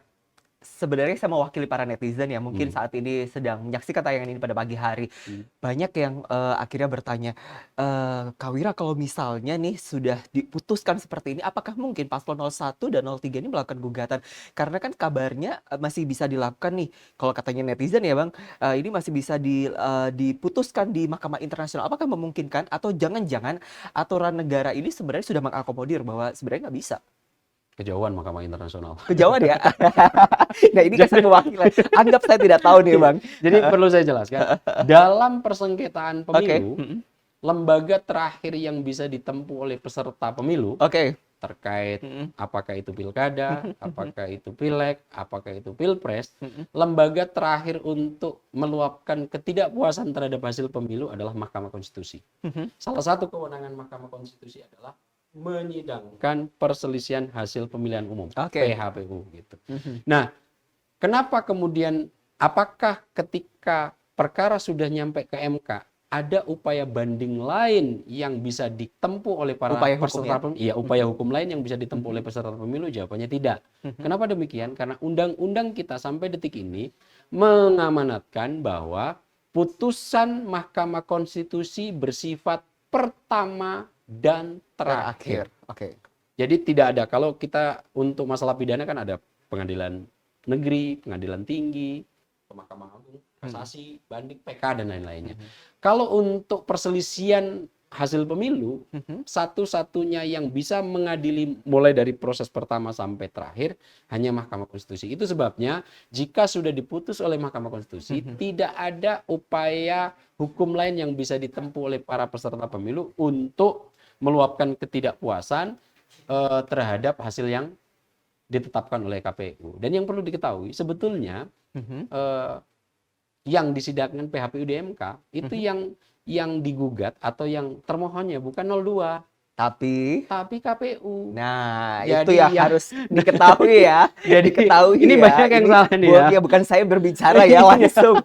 Speaker 1: sebenarnya saya mewakili para netizen yang mungkin saat ini sedang menyaksikan tayangan ini pada pagi hari. Banyak yang akhirnya bertanya, Kak Wira kalau misalnya nih sudah diputuskan seperti ini, apakah mungkin paslon 01 dan 03 ini melakukan gugatan? Karena kan kabarnya masih bisa dilakukan nih, kalau katanya netizen ya Bang, ini masih bisa diputuskan di Mahkamah Internasional. Apakah memungkinkan atau jangan-jangan aturan negara ini sebenarnya sudah mengakomodir bahwa sebenarnya nggak bisa?
Speaker 15: Kejauhan Mahkamah Internasional.
Speaker 1: Kejauhan ya? Nah ini kan saya mewakili. Anggap saya tidak tahu nih Bang.
Speaker 15: Jadi perlu saya jelaskan. Dalam persengketaan pemilu, lembaga terakhir yang bisa ditempuh oleh peserta pemilu terkait apakah itu pilkada, apakah itu pileg, apakah itu pilpres, lembaga terakhir untuk meluapkan ketidakpuasan terhadap hasil pemilu adalah Mahkamah Konstitusi. Salah satu kewenangan Mahkamah Konstitusi adalah menyidangkan perselisihan hasil pemilihan umum, PHPU gitu. Nah, kenapa kemudian apakah ketika perkara sudah nyampe ke MK ada upaya banding lain yang bisa ditempuh oleh para peserta pemilu? Iya, upaya hukum lain yang bisa ditempuh oleh peserta pemilu? Jawabannya tidak. Kenapa demikian? Karena undang-undang kita sampai detik ini mengamanatkan bahwa putusan Mahkamah Konstitusi bersifat pertama dan terakhir. Jadi tidak ada, kalau kita untuk masalah pidana kan ada pengadilan negeri, pengadilan tinggi, Mahkamah Agung, kasasi, banding, PK dan lain-lainnya. Kalau untuk perselisihan hasil pemilu, satu-satunya yang bisa mengadili mulai dari proses pertama sampai terakhir hanya Mahkamah Konstitusi. Itu sebabnya jika sudah diputus oleh Mahkamah Konstitusi, tidak ada upaya hukum lain yang bisa ditempuh oleh para peserta pemilu untuk meluapkan ketidakpuasan terhadap hasil yang ditetapkan oleh KPU. Dan yang perlu diketahui sebetulnya yang disidangkan PHPU di MK itu yang digugat atau yang termohonnya bukan 02 tapi KPU.
Speaker 1: Nah,
Speaker 15: Jadi
Speaker 1: itu ya harus diketahui ya.
Speaker 15: Jadi
Speaker 1: diketahui
Speaker 15: ini
Speaker 1: ya.
Speaker 15: banyak yang salah nih ya.
Speaker 1: Bukan saya berbicara ya langsung.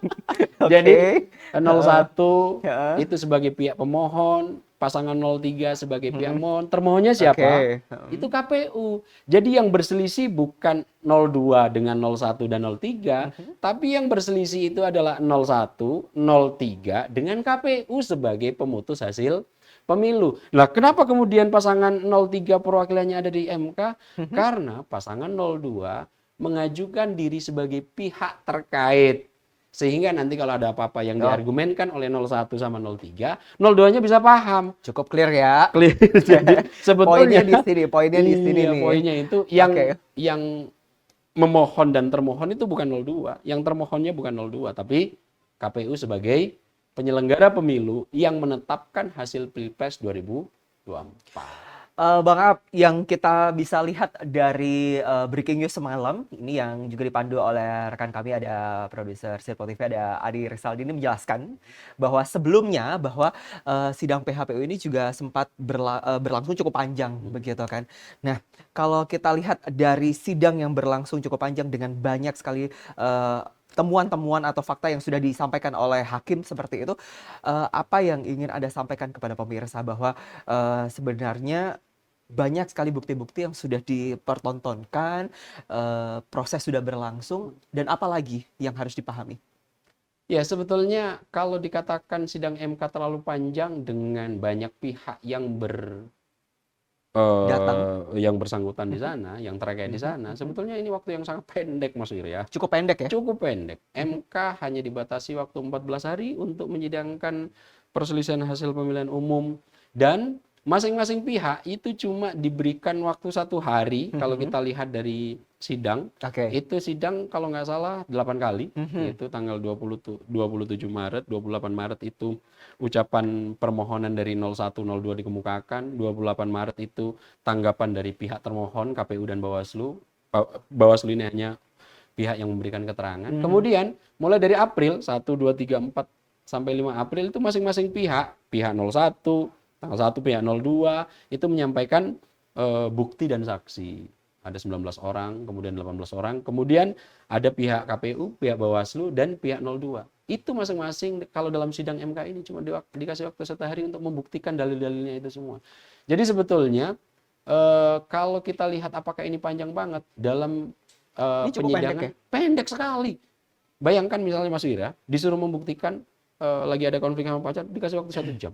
Speaker 15: Jadi 01
Speaker 1: Ya.
Speaker 15: itu sebagai pihak pemohon, pasangan 03 sebagai pihak mohon. Termohonnya siapa?
Speaker 1: Oke.
Speaker 15: Itu KPU. Jadi yang berselisih bukan 02 dengan 01 dan 03, tapi yang berselisih itu adalah 01, 03 dengan KPU sebagai pemutus hasil pemilu. Nah, kenapa kemudian pasangan 03 perwakilannya ada di MK? Karena pasangan 02 mengajukan diri sebagai pihak terkait. Sehingga nanti kalau ada apa-apa yang diargumenkan oleh 01 sama 03, 02-nya bisa paham.
Speaker 1: Cukup clear ya.
Speaker 15: Clear. Jadi sebetulnya
Speaker 1: poinnya di sini nih.
Speaker 15: Poinnya itu yang memohon dan termohon itu bukan 02. Yang termohonnya bukan 02, tapi KPU sebagai penyelenggara pemilu yang menetapkan hasil Pilpres 2024.
Speaker 1: Bang Ab, yang kita bisa lihat dari breaking news semalam, ini yang juga dipandu oleh rekan kami, ada produser Sirpo TV, ada Adi Rizaldi, ini menjelaskan bahwa sebelumnya sidang PHPU ini juga sempat berlangsung cukup panjang, begitu kan. Nah, kalau kita lihat dari sidang yang berlangsung cukup panjang dengan banyak sekali temuan-temuan atau fakta yang sudah disampaikan oleh hakim seperti itu, apa yang ingin Anda sampaikan kepada pemirsa bahwa sebenarnya banyak sekali bukti-bukti yang sudah dipertontonkan, proses sudah berlangsung, dan apa lagi yang harus dipahami?
Speaker 15: Ya, sebetulnya kalau dikatakan sidang MK terlalu panjang dengan banyak pihak yang yang bersangkutan di sana, yang terkait di sana, sebetulnya ini waktu yang sangat pendek, Mas Wir ya.
Speaker 1: Cukup pendek ya?
Speaker 15: Cukup pendek. MK hanya dibatasi waktu 14 hari untuk menyidangkan perselisihan hasil pemilihan umum, dan masing-masing pihak itu cuma diberikan waktu 1 hari. Kalau kita lihat dari sidang, itu sidang kalau nggak salah 8 kali, itu tanggal 27 Maret, 28 Maret itu ucapan permohonan dari 01, 02 dikemukakan, 28 Maret itu tanggapan dari pihak termohon, KPU dan Bawaslu. Bawaslu ini hanya pihak yang memberikan keterangan. Kemudian mulai dari April 1, 2, 3, 4 sampai 5 April itu masing-masing pihak 01, tanggal 1 pihak 02 itu menyampaikan bukti dan saksi. Ada 19 orang, kemudian 18 orang, kemudian ada pihak KPU, pihak Bawaslu, dan pihak 02. Itu masing-masing kalau dalam sidang MK ini cuma dikasih waktu 1 hari untuk membuktikan dalil-dalilnya itu semua. Jadi sebetulnya kalau kita lihat apakah ini panjang banget dalam penyidangan, pendek sekali. Bayangkan misalnya Mas Wira disuruh membuktikan lagi ada konflik sama pacar, dikasih waktu 1 jam.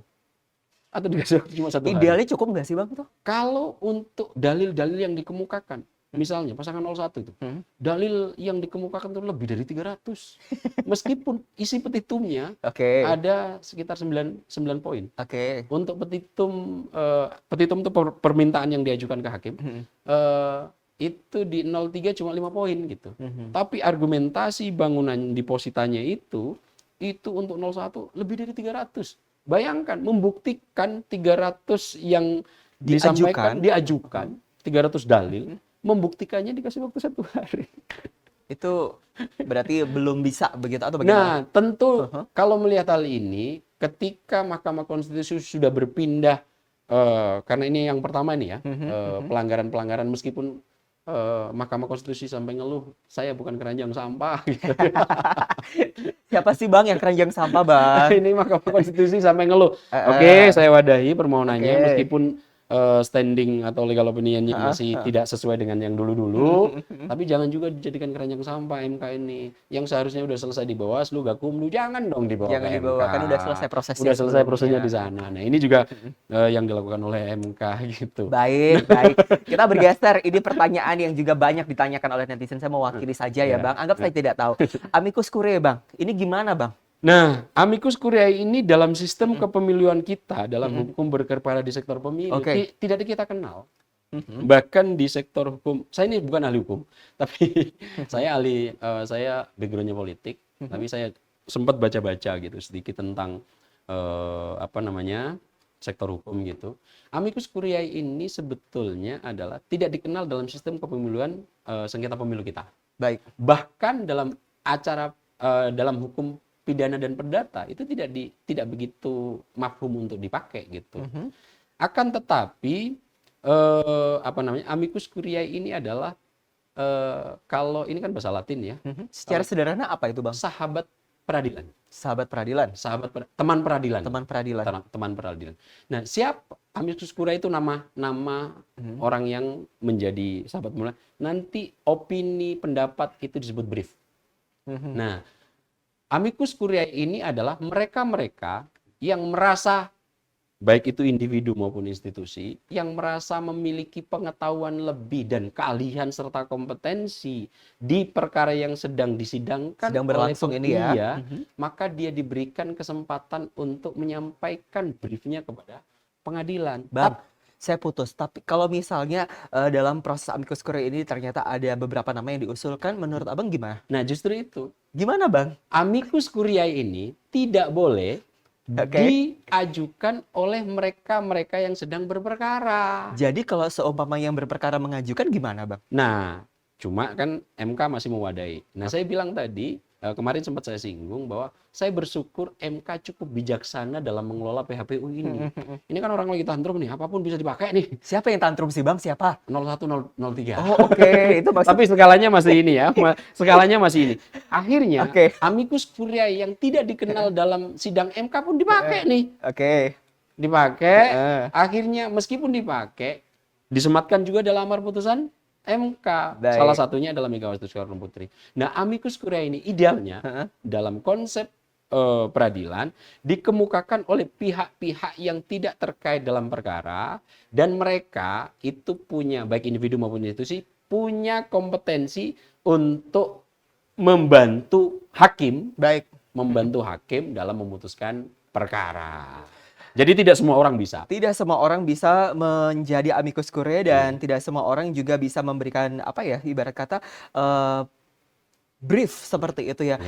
Speaker 15: Atau dikasih waktu cuma 1 hari.
Speaker 1: Idealnya cukup nggak sih Bang?
Speaker 15: Kalau untuk dalil-dalil yang dikemukakan, misalnya pasangan 01 itu, dalil yang dikemukakan itu lebih dari 300. Meskipun isi petitumnya ada sekitar 9 poin. Untuk petitum itu permintaan yang diajukan ke hakim, itu di 03 cuma 5 poin gitu. Tapi argumentasi bangunan depositanya itu untuk 01 lebih dari 300. Bayangkan membuktikan 300 yang disampaikan, diajukan 300 dalil, membuktikannya dikasih waktu 1 hari.
Speaker 1: Itu berarti belum bisa begitu atau bagaimana?
Speaker 15: Nah, tentu kalau melihat hal ini, ketika Mahkamah Konstitusi sudah berpindah, karena ini yang pertama ini ya, pelanggaran-pelanggaran meskipun Mahkamah Konstitusi sampai ngeluh, saya bukan keranjang sampah. Gitu.
Speaker 1: Siapa sih Bang yang keranjang sampah Bang?
Speaker 15: Ini Mahkamah Konstitusi sampai ngeluh. Oke, saya wadahi permohonannya meskipun standing atau legal opinion-nya masih tidak sesuai dengan yang dulu-dulu, tapi jangan juga dijadikan keranjang sampah MK ini. Yang seharusnya udah selesai di Bawaslu, Gakumdu, jangan dong dibawa
Speaker 1: Jangan
Speaker 15: ke
Speaker 1: dibawa,
Speaker 15: MK.
Speaker 1: kan udah selesai prosesnya.
Speaker 15: Udah selesai prosesnya di sana. Nah, ini juga yang dilakukan oleh MK gitu.
Speaker 1: Baik. Kita bergeser, ini pertanyaan yang juga banyak ditanyakan oleh netizen. Saya mewakili saja ya Bang. Anggap saya tidak tahu. Amicus Curiae Bang, ini gimana Bang?
Speaker 15: Nah, amicus curiae ini dalam sistem kepemiluan kita, dalam hukum berperkara di sektor pemilu, tidak kita kenal. Bahkan di sektor hukum, saya ini bukan ahli hukum, tapi saya backgroundnya politik, tapi saya sempat baca-baca gitu sedikit tentang sektor hukum gitu. Amicus curiae ini sebetulnya adalah tidak dikenal dalam sistem kepemiluan sengketa pemilu kita.
Speaker 1: Baik.
Speaker 15: Bahkan dalam dalam hukum pidana dan perdata itu tidak begitu mafhum untuk dipakai gitu. Akan tetapi amicus curiae ini adalah kalau ini kan bahasa Latin ya.
Speaker 1: Secara sederhana apa itu, Bang?
Speaker 15: Sahabat peradilan.
Speaker 1: Sahabat peradilan.
Speaker 15: Teman peradilan.
Speaker 1: Teman peradilan.
Speaker 15: Teman peradilan. Nah, siapa amicus curiae itu nama orang yang menjadi sahabat peradilan. Nanti opini pendapat itu disebut brief. Nah, amicus curiae ini adalah mereka-mereka yang merasa, baik itu individu maupun institusi, yang merasa memiliki pengetahuan lebih dan keahlian serta kompetensi di perkara yang sedang disidangkan,
Speaker 1: sedang berlangsung ini ya.
Speaker 15: Maka dia diberikan kesempatan untuk menyampaikan briefnya kepada pengadilan.
Speaker 1: Bang, saya putus. Tapi kalau misalnya dalam proses amicus curiae ini ternyata ada beberapa nama yang diusulkan, menurut Abang gimana?
Speaker 15: Nah, justru itu.
Speaker 1: Gimana, Bang?
Speaker 15: Amicus curiae ini tidak boleh diajukan oleh mereka-mereka yang sedang berperkara.
Speaker 1: Jadi kalau seumpama yang berperkara mengajukan gimana, Bang?
Speaker 15: Nah, cuma kan MK masih mewadai. Nah, saya bilang tadi, kemarin sempat saya singgung bahwa saya bersyukur MK cukup bijaksana dalam mengelola PHPU ini. Ini kan orang lagi tantrum nih, apapun bisa dipakai nih.
Speaker 1: Siapa yang tantrum sih, Bang? Siapa?
Speaker 15: 0103.
Speaker 1: Oh, oke. Itu maksud...
Speaker 15: Tapi skalanya masih ini ya. Skalanya masih ini. Akhirnya, amicus curiae yang tidak dikenal dalam sidang MK pun dipakai nih. Dipakai. Akhirnya meskipun dipakai, disematkan juga dalam amar putusan MK. Salah satunya adalah Megawati Soekarno Putri. Nah, amicus curiae ini idealnya dalam konsep peradilan dikemukakan oleh pihak-pihak yang tidak terkait dalam perkara, dan mereka itu punya, baik individu maupun institusi, punya kompetensi untuk membantu hakim, membantu hakim dalam memutuskan perkara. Jadi tidak semua orang bisa.
Speaker 1: Tidak semua orang bisa menjadi amicus curiae dan tidak semua orang juga bisa memberikan ibarat kata brief seperti itu ya.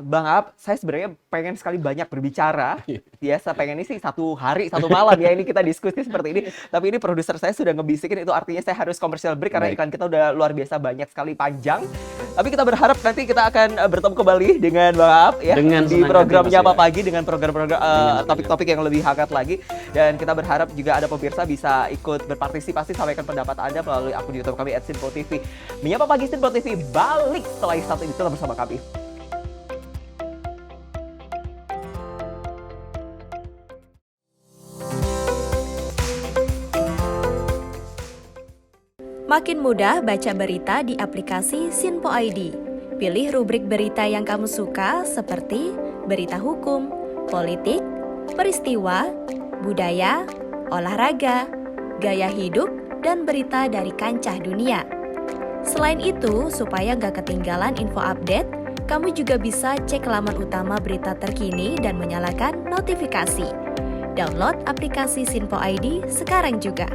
Speaker 1: Bang Ab, saya sebenarnya pengen sekali banyak berbicara. Biasa pengen ini sih 1 hari 1 malam ya ini kita diskusi seperti ini. Tapi ini produser saya sudah ngebisikin, itu artinya saya harus commercial break karena iklan kita udah luar biasa banyak sekali, panjang. Tapi kita berharap nanti kita akan bertemu kembali dengan Bang Ab ya di programnya Apa Pagi dengan program-program topik-topik yang lebih hangat lagi. Dan kita berharap juga ada pemirsa bisa ikut berpartisipasi, sampaikan pendapat Anda melalui akun YouTube kami @sinpo.tv. Menyapa Pagi Sinpo TV balik setelah satu ini, tetap bersama kami.
Speaker 8: Makin mudah baca berita di aplikasi Sinpo ID. Pilih rubrik berita yang kamu suka seperti berita hukum, politik, peristiwa, budaya, olahraga, gaya hidup, dan berita dari kancah dunia. Selain itu, supaya nggak ketinggalan info update, kamu juga bisa cek laman utama berita terkini dan menyalakan notifikasi. Download aplikasi Sinpo ID sekarang juga.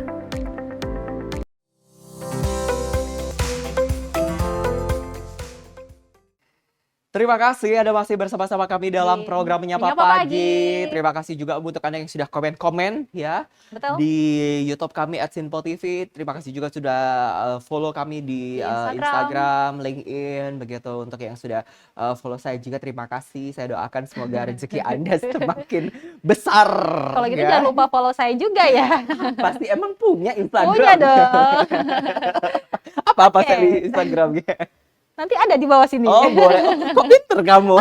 Speaker 1: Terima kasih Anda masih bersama-sama kami dalam program Menyapa Pagi. Terima kasih juga untuk Anda yang sudah komen-komen ya.
Speaker 2: Betul.
Speaker 1: Di YouTube kami @sinpo.tv. Terima kasih juga sudah follow kami di Instagram, LinkedIn begitu. Untuk yang sudah follow saya juga terima kasih. Saya doakan semoga rezeki Anda semakin besar.
Speaker 2: Kalau gitu jangan lupa follow saya juga ya.
Speaker 1: Pasti emang punya Instagram.
Speaker 2: Punya dong.
Speaker 1: Apa saya di Instagramnya?
Speaker 2: Nanti ada di bawah sini.
Speaker 1: Oh boleh, kok pinter kamu.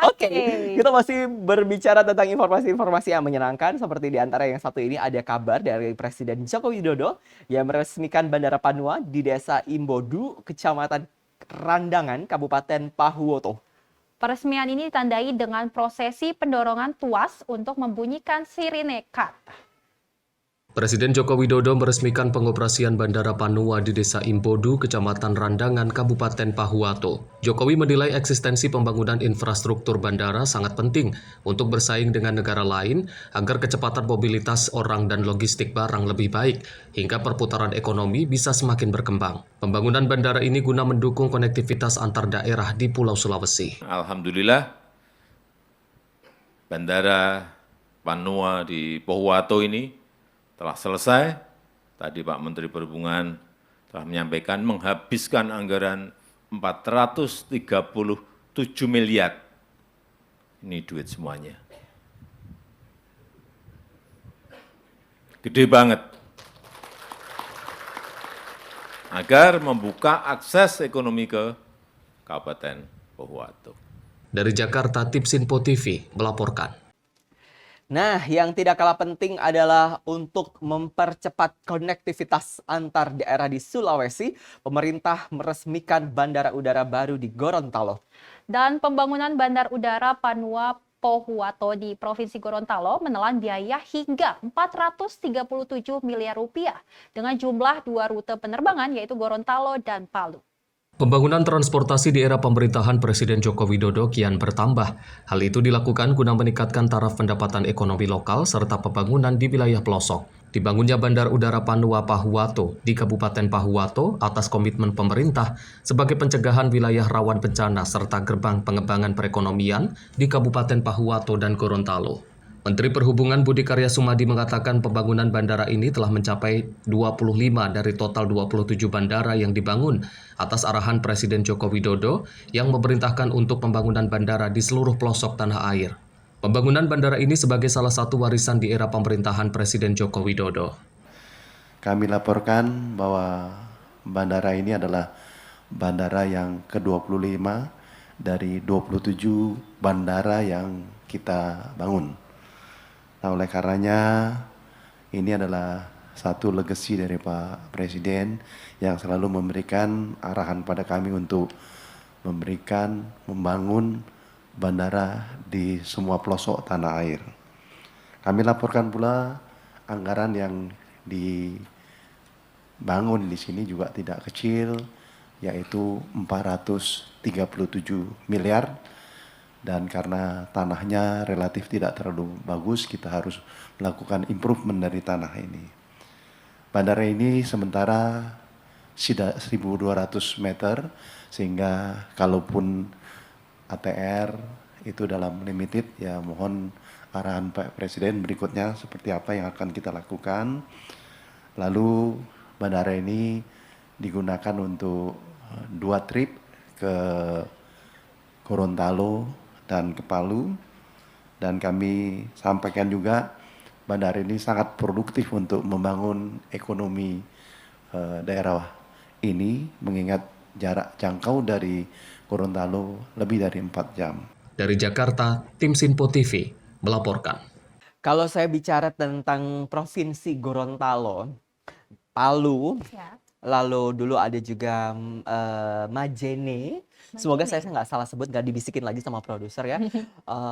Speaker 1: Oke, kita masih berbicara tentang informasi-informasi yang menyenangkan. Seperti di antara yang satu ini ada kabar dari Presiden Joko Widodo yang meresmikan Bandara Panua di Desa Imbodu, Kecamatan Randangan, Kabupaten Pahuoto.
Speaker 2: Peresmian ini ditandai dengan prosesi pendorongan tuas untuk membunyikan sirine kat.
Speaker 5: Presiden Joko Widodo meresmikan pengoperasian Bandara Panua di Desa Imbodu, Kecamatan Randangan, Kabupaten Pahuato. Jokowi menilai eksistensi pembangunan infrastruktur bandara sangat penting untuk bersaing dengan negara lain agar kecepatan mobilitas orang dan logistik barang lebih baik hingga perputaran ekonomi bisa semakin berkembang. Pembangunan bandara ini guna mendukung konektivitas antar daerah di Pulau Sulawesi.
Speaker 16: Alhamdulillah, Bandara Panua di Pahuato ini telah selesai. Tadi Pak Menteri Perhubungan telah menyampaikan menghabiskan anggaran 437 miliar. Ini duit semuanya. Gede banget. Agar membuka akses ekonomi ke Kabupaten Pahuato.
Speaker 5: Dari Jakarta, Tipsinpo TV melaporkan.
Speaker 1: Nah, yang tidak kalah penting adalah untuk mempercepat konektivitas antar daerah di Sulawesi, pemerintah meresmikan bandara udara baru di Gorontalo.
Speaker 2: Dan pembangunan bandar udara Panua Pahuato di Provinsi Gorontalo menelan biaya hingga 437 miliar rupiah dengan jumlah 2 rute penerbangan yaitu Gorontalo dan Palu.
Speaker 5: Pembangunan transportasi di era pemerintahan Presiden Joko Widodo kian bertambah. Hal itu dilakukan guna meningkatkan taraf pendapatan ekonomi lokal serta pembangunan di wilayah pelosok. Dibangunnya Bandar Udara Panua Pahuato di Kabupaten Pahuato atas komitmen pemerintah sebagai pencegahan wilayah rawan bencana serta gerbang pengembangan perekonomian di Kabupaten Pahuato dan Gorontalo. Menteri Perhubungan Budi Karya Sumadi mengatakan pembangunan bandara ini telah mencapai 25 dari total 27 bandara yang dibangun atas arahan Presiden Joko Widodo yang memerintahkan untuk pembangunan bandara di seluruh pelosok tanah air. Pembangunan bandara ini sebagai salah satu warisan di era pemerintahan Presiden Joko Widodo.
Speaker 17: Kami laporkan bahwa bandara ini adalah bandara yang ke-25 dari 27 bandara yang kita bangun. Nah, oleh karenanya ini adalah satu legacy dari Pak Presiden yang selalu memberikan arahan pada kami untuk membangun bandara di semua pelosok tanah air. Kami laporkan pula anggaran yang dibangun di sini juga tidak kecil, yaitu 437 miliar. Dan karena tanahnya relatif tidak terlalu bagus, kita harus melakukan improvement dari tanah ini. Bandara ini sementara 1.200 meter, sehingga kalaupun ATR itu dalam limited, ya mohon arahan Pak Presiden berikutnya seperti apa yang akan kita lakukan. Lalu bandara ini digunakan untuk 2 trip ke Gorontalo dan ke Palu, dan kami sampaikan juga bandara ini sangat produktif untuk membangun ekonomi daerah ini mengingat jarak jangkau dari Gorontalo lebih dari 4 jam.
Speaker 5: Dari Jakarta, Tipsinpo TV melaporkan.
Speaker 1: Kalau saya bicara tentang Provinsi Gorontalo, Palu, lalu dulu ada juga Majene. Semoga saya nggak salah sebut, nggak dibisikin lagi sama produser ya.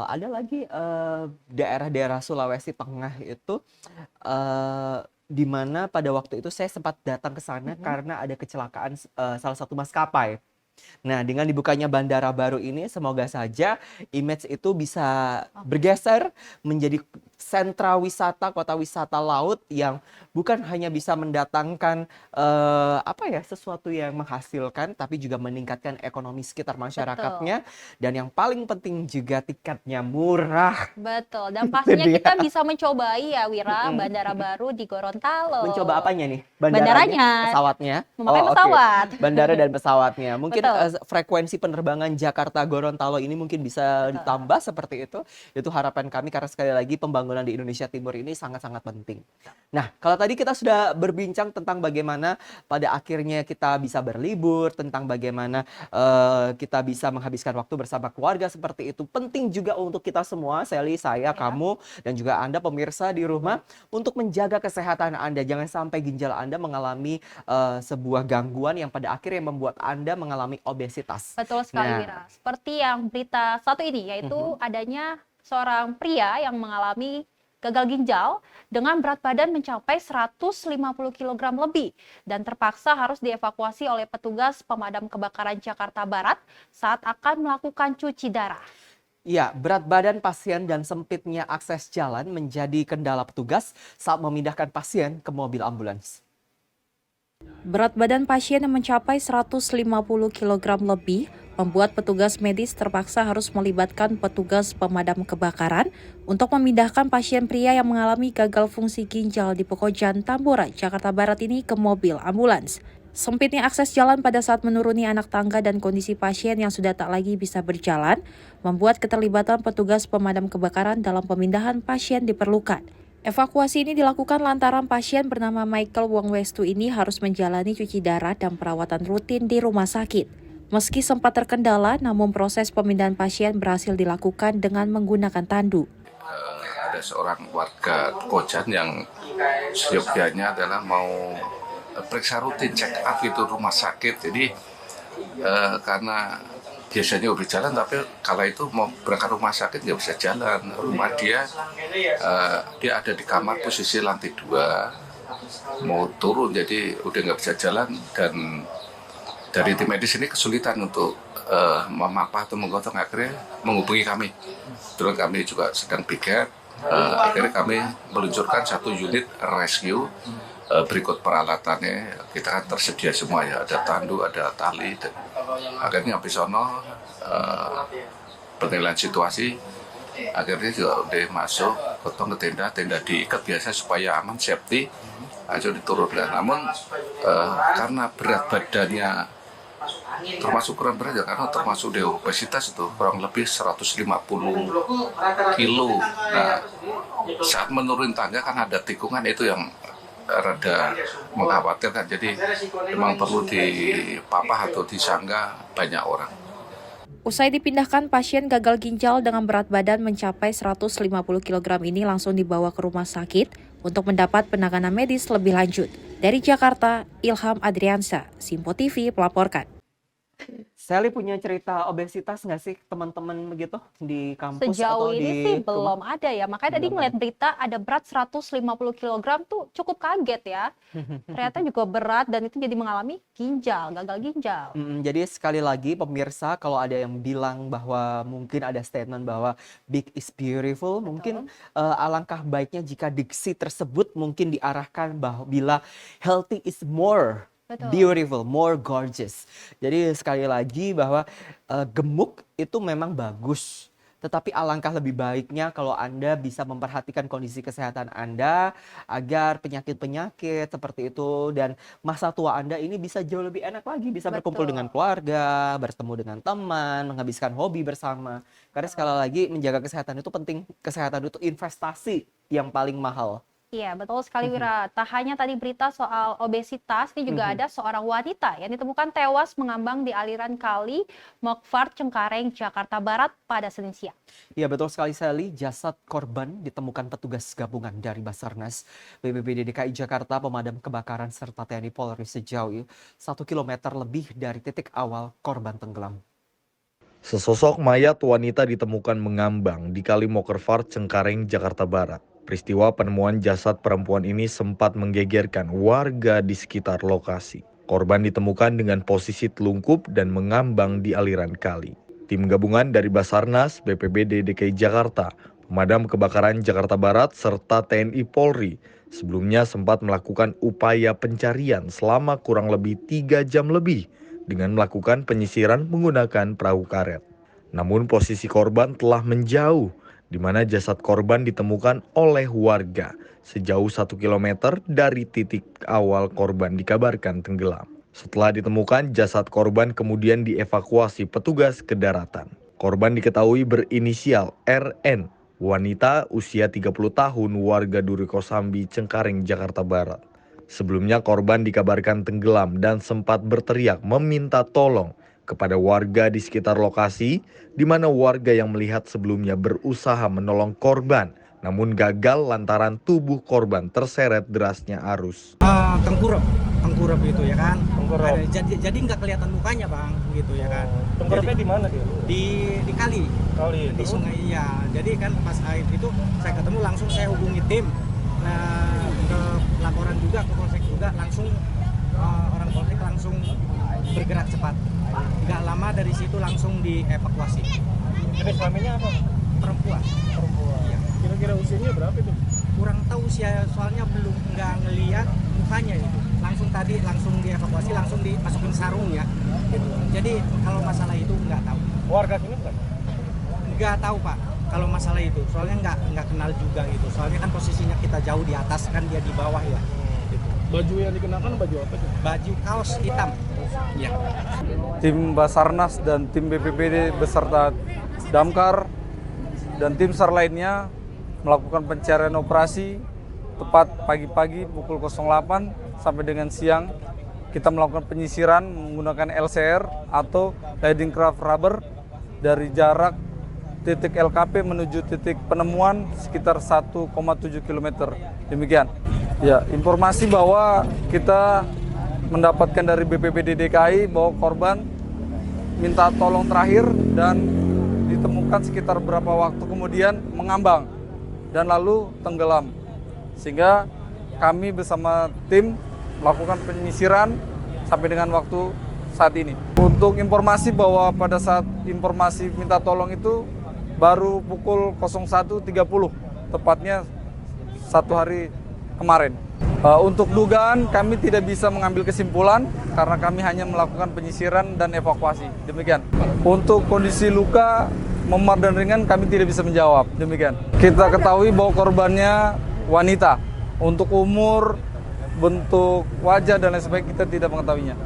Speaker 1: Ada lagi daerah-daerah Sulawesi Tengah itu di mana pada waktu itu saya sempat datang ke sana karena ada kecelakaan salah satu maskapai. Nah, dengan dibukanya bandara baru ini, semoga saja image itu bisa bergeser menjadi sentra wisata, kota wisata laut yang bukan hanya bisa mendatangkan sesuatu yang menghasilkan, tapi juga meningkatkan ekonomi sekitar masyarakatnya. Betul. Dan yang paling penting juga tiketnya murah.
Speaker 2: Betul. Dan pastinya kita bisa mencobai ya Wira, bandara baru di Gorontalo.
Speaker 1: Mencoba apanya nih?
Speaker 2: Bandaranya.
Speaker 1: Pesawatnya?
Speaker 2: Memakai pesawat.
Speaker 1: Okay. Bandara dan pesawatnya. Mungkin frekuensi penerbangan Jakarta Gorontalo ini mungkin bisa ditambah seperti itu. Itu harapan kami karena sekali lagi pembangunan di Indonesia Timur ini sangat-sangat penting. Nah, kalau tadi kita sudah berbincang tentang bagaimana pada akhirnya kita bisa berlibur, tentang bagaimana kita bisa menghabiskan waktu bersama keluarga seperti itu. Penting juga untuk kita semua, Sally, saya, kamu, dan juga Anda pemirsa di rumah untuk menjaga kesehatan Anda. Jangan sampai ginjal Anda mengalami sebuah gangguan yang pada akhirnya membuat Anda mengalami obesitas.
Speaker 2: Betul sekali, Wira. Seperti yang berita satu ini, yaitu adanya seorang pria yang mengalami gagal ginjal dengan berat badan mencapai 150 kg lebih dan terpaksa harus dievakuasi oleh petugas pemadam kebakaran Jakarta Barat saat akan melakukan cuci darah.
Speaker 1: Ya, berat badan pasien dan sempitnya akses jalan menjadi kendala petugas saat memindahkan pasien ke mobil ambulans.
Speaker 7: Berat badan pasien yang mencapai 150 kg lebih membuat petugas medis terpaksa harus melibatkan petugas pemadam kebakaran untuk memindahkan pasien pria yang mengalami gagal fungsi ginjal di Pekojan, Tambora, Jakarta Barat ini ke mobil ambulans. Sempitnya akses jalan pada saat menuruni anak tangga dan kondisi pasien yang sudah tak lagi bisa berjalan membuat keterlibatan petugas pemadam kebakaran dalam pemindahan pasien diperlukan. Evakuasi ini dilakukan lantaran pasien bernama Michael Wongwestu ini harus menjalani cuci darah dan perawatan rutin di rumah sakit. Meski sempat terkendala, namun proses pemindahan pasien berhasil dilakukan dengan menggunakan tandu.
Speaker 18: Ada seorang warga Pekojan yang seyogyanya adalah mau periksa rutin, check up itu rumah sakit. Jadi karena biasanya udah jalan, tapi kala itu mau berangkat rumah sakit nggak bisa jalan. Rumah dia ada di kamar posisi lantai 2, mau turun jadi udah nggak bisa jalan, dan dari tim medis ini kesulitan untuk memapah atau menggotong, akhirnya menghubungi kami. Terus kami juga sedang piket, akhirnya kami meluncurkan 1 unit rescue. Berikut peralatannya kita kan tersedia semua ya, ada tandu, ada tali, dan akhirnya habis sono penilaian situasi, akhirnya juga udah masuk potong ke tenda diikat biasa supaya aman, safety, aja diturunkan. Namun karena berat badannya termasuk kurang berat ya, karena termasuk dia obesitas itu kurang lebih 150 kilo. Nah, saat menurun tangga kan ada tikungan, itu yang rada mengkhawatirkan, jadi memang perlu dipapah atau disangga banyak orang.
Speaker 7: Usai dipindahkan, pasien gagal ginjal dengan berat badan mencapai 150 kg ini langsung dibawa ke rumah sakit untuk mendapat penanganan medis lebih lanjut. Dari Jakarta, Ilham Adriansa, Simpo TV melaporkan.
Speaker 1: Sally punya cerita obesitas nggak sih teman-teman begitu di kampus
Speaker 2: Sejauh
Speaker 1: atau
Speaker 2: ini
Speaker 1: di
Speaker 2: sih
Speaker 1: rumah?
Speaker 2: belum ada ya, makanya tadi ngeliat berita ada berat 150 kg tuh cukup kaget ya. Ternyata juga berat dan itu jadi mengalami gagal ginjal.
Speaker 1: Jadi sekali lagi pemirsa, kalau ada yang bilang bahwa mungkin ada statement bahwa big is beautiful, mungkin alangkah baiknya jika diksi tersebut mungkin diarahkan bahwa bila healthy is more beautiful, more gorgeous. Jadi sekali lagi bahwa gemuk itu memang bagus. Tetapi alangkah lebih baiknya kalau Anda bisa memperhatikan kondisi kesehatan Anda agar penyakit-penyakit seperti itu dan masa tua Anda ini bisa jauh lebih enak lagi, bisa berkumpul dengan keluarga, bertemu dengan teman, menghabiskan hobi bersama. Karena sekali lagi menjaga kesehatan itu penting. Kesehatan itu investasi yang paling mahal.
Speaker 2: Iya, betul sekali Wira. Tak hanya tadi berita soal obesitas, ini juga ada seorang wanita yang ditemukan tewas mengambang di aliran kali Mokfar, Cengkareng, Jakarta Barat pada Senin siang.
Speaker 1: Iya, betul sekali Sally. Jasad korban ditemukan petugas gabungan dari Basarnas, BPBD DKI Jakarta, pemadam kebakaran, serta TNI Polri sejauh 1 kilometer lebih dari titik awal korban tenggelam.
Speaker 13: Sesosok mayat wanita ditemukan mengambang di Kali Mokerfar, Cengkareng, Jakarta Barat. Peristiwa penemuan jasad perempuan ini sempat menggegerkan warga di sekitar lokasi. Korban ditemukan dengan posisi telungkup dan mengambang di aliran kali. Tim gabungan dari Basarnas, BPBD DKI Jakarta, Pemadam Kebakaran Jakarta Barat, serta TNI Polri sebelumnya sempat melakukan upaya pencarian selama kurang lebih 3 jam lebih dengan melakukan penyisiran menggunakan perahu karet. Namun posisi korban telah menjauh, di mana jasad korban ditemukan oleh warga sejauh 1 km dari titik awal korban dikabarkan tenggelam. Setelah ditemukan, jasad korban kemudian dievakuasi petugas ke daratan. Korban diketahui berinisial RN, wanita usia 30 tahun, warga Duri Kosambi, Cengkareng, Jakarta Barat. Sebelumnya korban dikabarkan tenggelam dan sempat berteriak meminta tolong kepada warga di sekitar lokasi, di mana warga yang melihat sebelumnya berusaha menolong korban, namun gagal lantaran tubuh korban terseret derasnya arus.
Speaker 19: Tengkurap tengkurap itu ya kan.
Speaker 12: Tengkurap.
Speaker 19: Jadi nggak kelihatan mukanya bang, gitu ya kan.
Speaker 12: Tengkurapnya di mana dia?
Speaker 19: Di kali.
Speaker 12: Kali.
Speaker 19: Di sungai ya. Jadi kan pas air itu saya ketemu langsung saya hubungi tim. Nah, ke laporan juga ke polsek juga langsung orang polsek langsung bergerak cepat. Nggak lama dari situ langsung dievakuasi.
Speaker 12: Jenis kelaminnya apa?
Speaker 19: Perempuan. Iya.
Speaker 12: Kira-kira usianya berapa itu?
Speaker 19: Kurang tahu usia, soalnya belum nggak ngelihat mukanya itu. Langsung dievakuasi, langsung dimasukin sarung ya. Gitu. Jadi kalau masalah itu nggak tahu.
Speaker 12: Warga sini bukan?
Speaker 19: Nggak tahu Pak. Kalau masalah itu, soalnya nggak kenal juga gitu. Soalnya kan posisinya kita jauh di atas, kan dia di bawah ya. Gitu.
Speaker 12: Baju yang dikenakan baju apa sih?
Speaker 19: Baju kaos hitam. Ya.
Speaker 20: Tim Basarnas dan tim BPBD beserta Damkar dan tim SAR lainnya melakukan pencarian operasi tepat pagi-pagi pukul 08 sampai dengan siang. Kita melakukan penyisiran menggunakan LCR atau Leading Craft Rubber dari jarak titik LKP menuju titik penemuan sekitar 1,7 km. Demikian. Ya, informasi bahwa kita mendapatkan dari BPBD DKI bahwa korban minta tolong terakhir dan ditemukan sekitar beberapa waktu kemudian mengambang dan lalu tenggelam. Sehingga kami bersama tim melakukan penyisiran sampai dengan waktu saat ini. Untuk informasi bahwa pada saat informasi minta tolong itu baru pukul 01.30, tepatnya 1 hari kemarin. Untuk dugaan kami tidak bisa mengambil kesimpulan karena kami hanya melakukan penyisiran dan evakuasi. Demikian. Untuk kondisi luka memar dan ringan kami tidak bisa menjawab. Demikian. Kita ketahui bahwa korbannya wanita. Untuk umur, bentuk wajah dan lain sebagainya kita tidak mengetahuinya.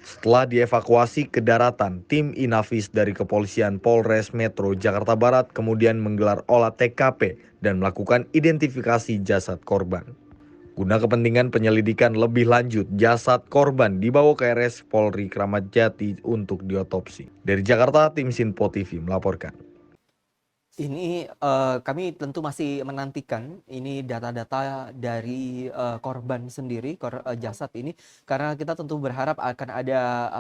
Speaker 13: Setelah dievakuasi ke daratan, tim Inafis dari Kepolisian Polres Metro Jakarta Barat kemudian menggelar olah TKP dan melakukan identifikasi jasad korban. Guna kepentingan penyelidikan lebih lanjut, jasad korban dibawa ke RS Polri Kramat Jati untuk diotopsi. Dari Jakarta, tim Sinpo TV melaporkan.
Speaker 1: Ini kami tentu masih menantikan ini data-data dari korban sendiri, jasad ini, karena kita tentu berharap akan ada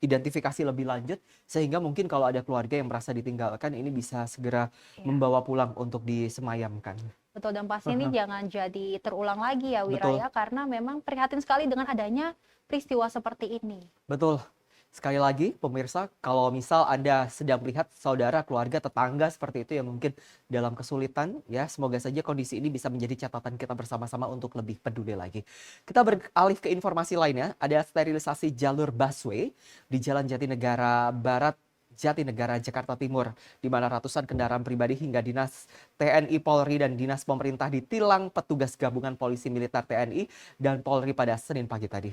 Speaker 1: identifikasi lebih lanjut sehingga mungkin kalau ada keluarga yang merasa ditinggalkan ini bisa segera membawa pulang untuk disemayamkan.
Speaker 2: Betul, dan pasti ini jangan jadi terulang lagi ya Wira ya, karena memang prihatin sekali dengan adanya peristiwa seperti ini.
Speaker 1: Betul. Sekali lagi pemirsa, kalau misal Anda sedang melihat saudara, keluarga, tetangga seperti itu yang mungkin dalam kesulitan, ya semoga saja kondisi ini bisa menjadi catatan kita bersama-sama untuk lebih peduli lagi. Kita beralih ke informasi lainnya, ada sterilisasi jalur busway di Jalan Jatinegara Barat, Jatinegara, Jakarta Timur, di mana ratusan kendaraan pribadi hingga dinas TNI, Polri, dan dinas pemerintah ditilang petugas gabungan polisi militer TNI dan Polri pada Senin pagi tadi.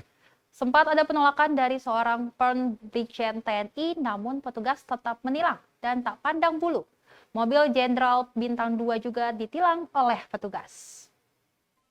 Speaker 2: Sempat ada penolakan dari seorang Brigjen TNI, namun petugas tetap menilang dan tak pandang bulu. Mobil Jenderal Bintang 2 juga ditilang oleh petugas.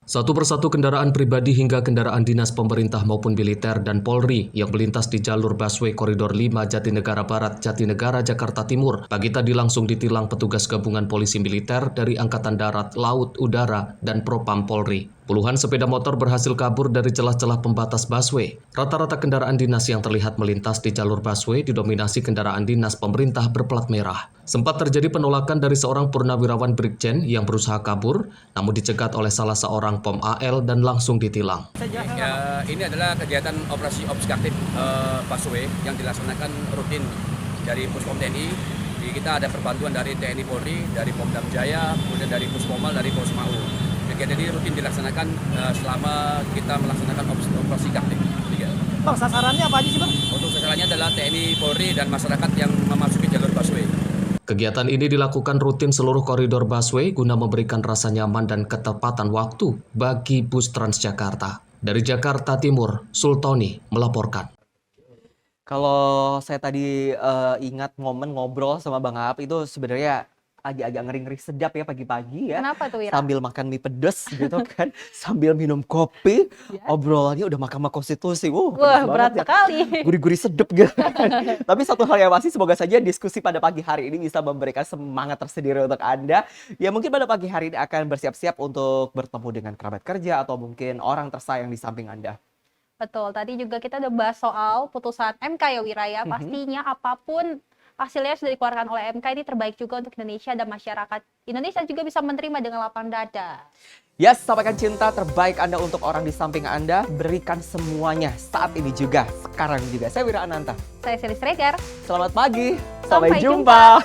Speaker 5: Satu persatu kendaraan pribadi hingga kendaraan dinas pemerintah maupun militer dan Polri yang melintas di jalur busway koridor 5 Jatinegara Barat, Jatinegara, Jakarta Timur pagi tadi langsung ditilang petugas gabungan polisi militer dari Angkatan Darat, Laut, Udara, dan Propam Polri. Puluhan sepeda motor berhasil kabur dari celah-celah pembatas busway. Rata-rata kendaraan dinas yang terlihat melintas di jalur busway didominasi kendaraan dinas pemerintah berplat merah. Sempat terjadi penolakan dari seorang purnawirawan Brigjen yang berusaha kabur, namun dicegat oleh salah seorang Pom AL dan langsung ditilang.
Speaker 21: Ya, ini adalah kegiatan operasi obstructive busway yang dilaksanakan rutin dari Puspom TNI. Kita ada perbantuan dari TNI Polri, dari Pomdam Jaya, kemudian dari Puspomal, dari Posmau. Kegiatan ini rutin dilaksanakan selama kita melaksanakan operasi captive.
Speaker 19: Bang, sasarannya apa aja sih Bang?
Speaker 21: Untuk sasarannya adalah TNI, Polri, dan masyarakat yang memasuki jalur busway.
Speaker 5: Kegiatan ini dilakukan rutin seluruh koridor busway guna memberikan rasa nyaman dan ketepatan waktu bagi bus Transjakarta. Dari Jakarta Timur, Sultoni melaporkan.
Speaker 1: Kalau saya tadi ingat momen ngobrol sama Bang Aap itu sebenarnya agak-agak ngeri-ngeri sedap ya pagi-pagi ya.
Speaker 2: Kenapa tuh Wira?
Speaker 1: Sambil makan mie pedes gitu kan, sambil minum kopi, obrolannya udah Mahkamah Konstitusi.
Speaker 2: Wah, berat sekali.
Speaker 1: Gurih-gurih sedap gitu. Tapi satu hal yang pasti semoga saja diskusi pada pagi hari ini bisa memberikan semangat tersendiri untuk Anda. Ya mungkin pada pagi hari ini akan bersiap-siap untuk bertemu dengan kerabat kerja atau mungkin orang tersayang di samping Anda.
Speaker 2: Betul, tadi juga kita udah bahas soal putusan MK ya Wira ya. Pastinya apapun hasilnya sudah dikeluarkan oleh MK ini terbaik juga untuk Indonesia dan masyarakat Indonesia juga bisa menerima dengan lapang dada.
Speaker 1: Yes, sampaikan cinta terbaik Anda untuk orang di samping Anda. Berikan semuanya saat ini juga, sekarang juga. Saya Wira Ananta.
Speaker 2: Saya Siri Sregar.
Speaker 1: Selamat pagi.
Speaker 2: Sampai jumpa.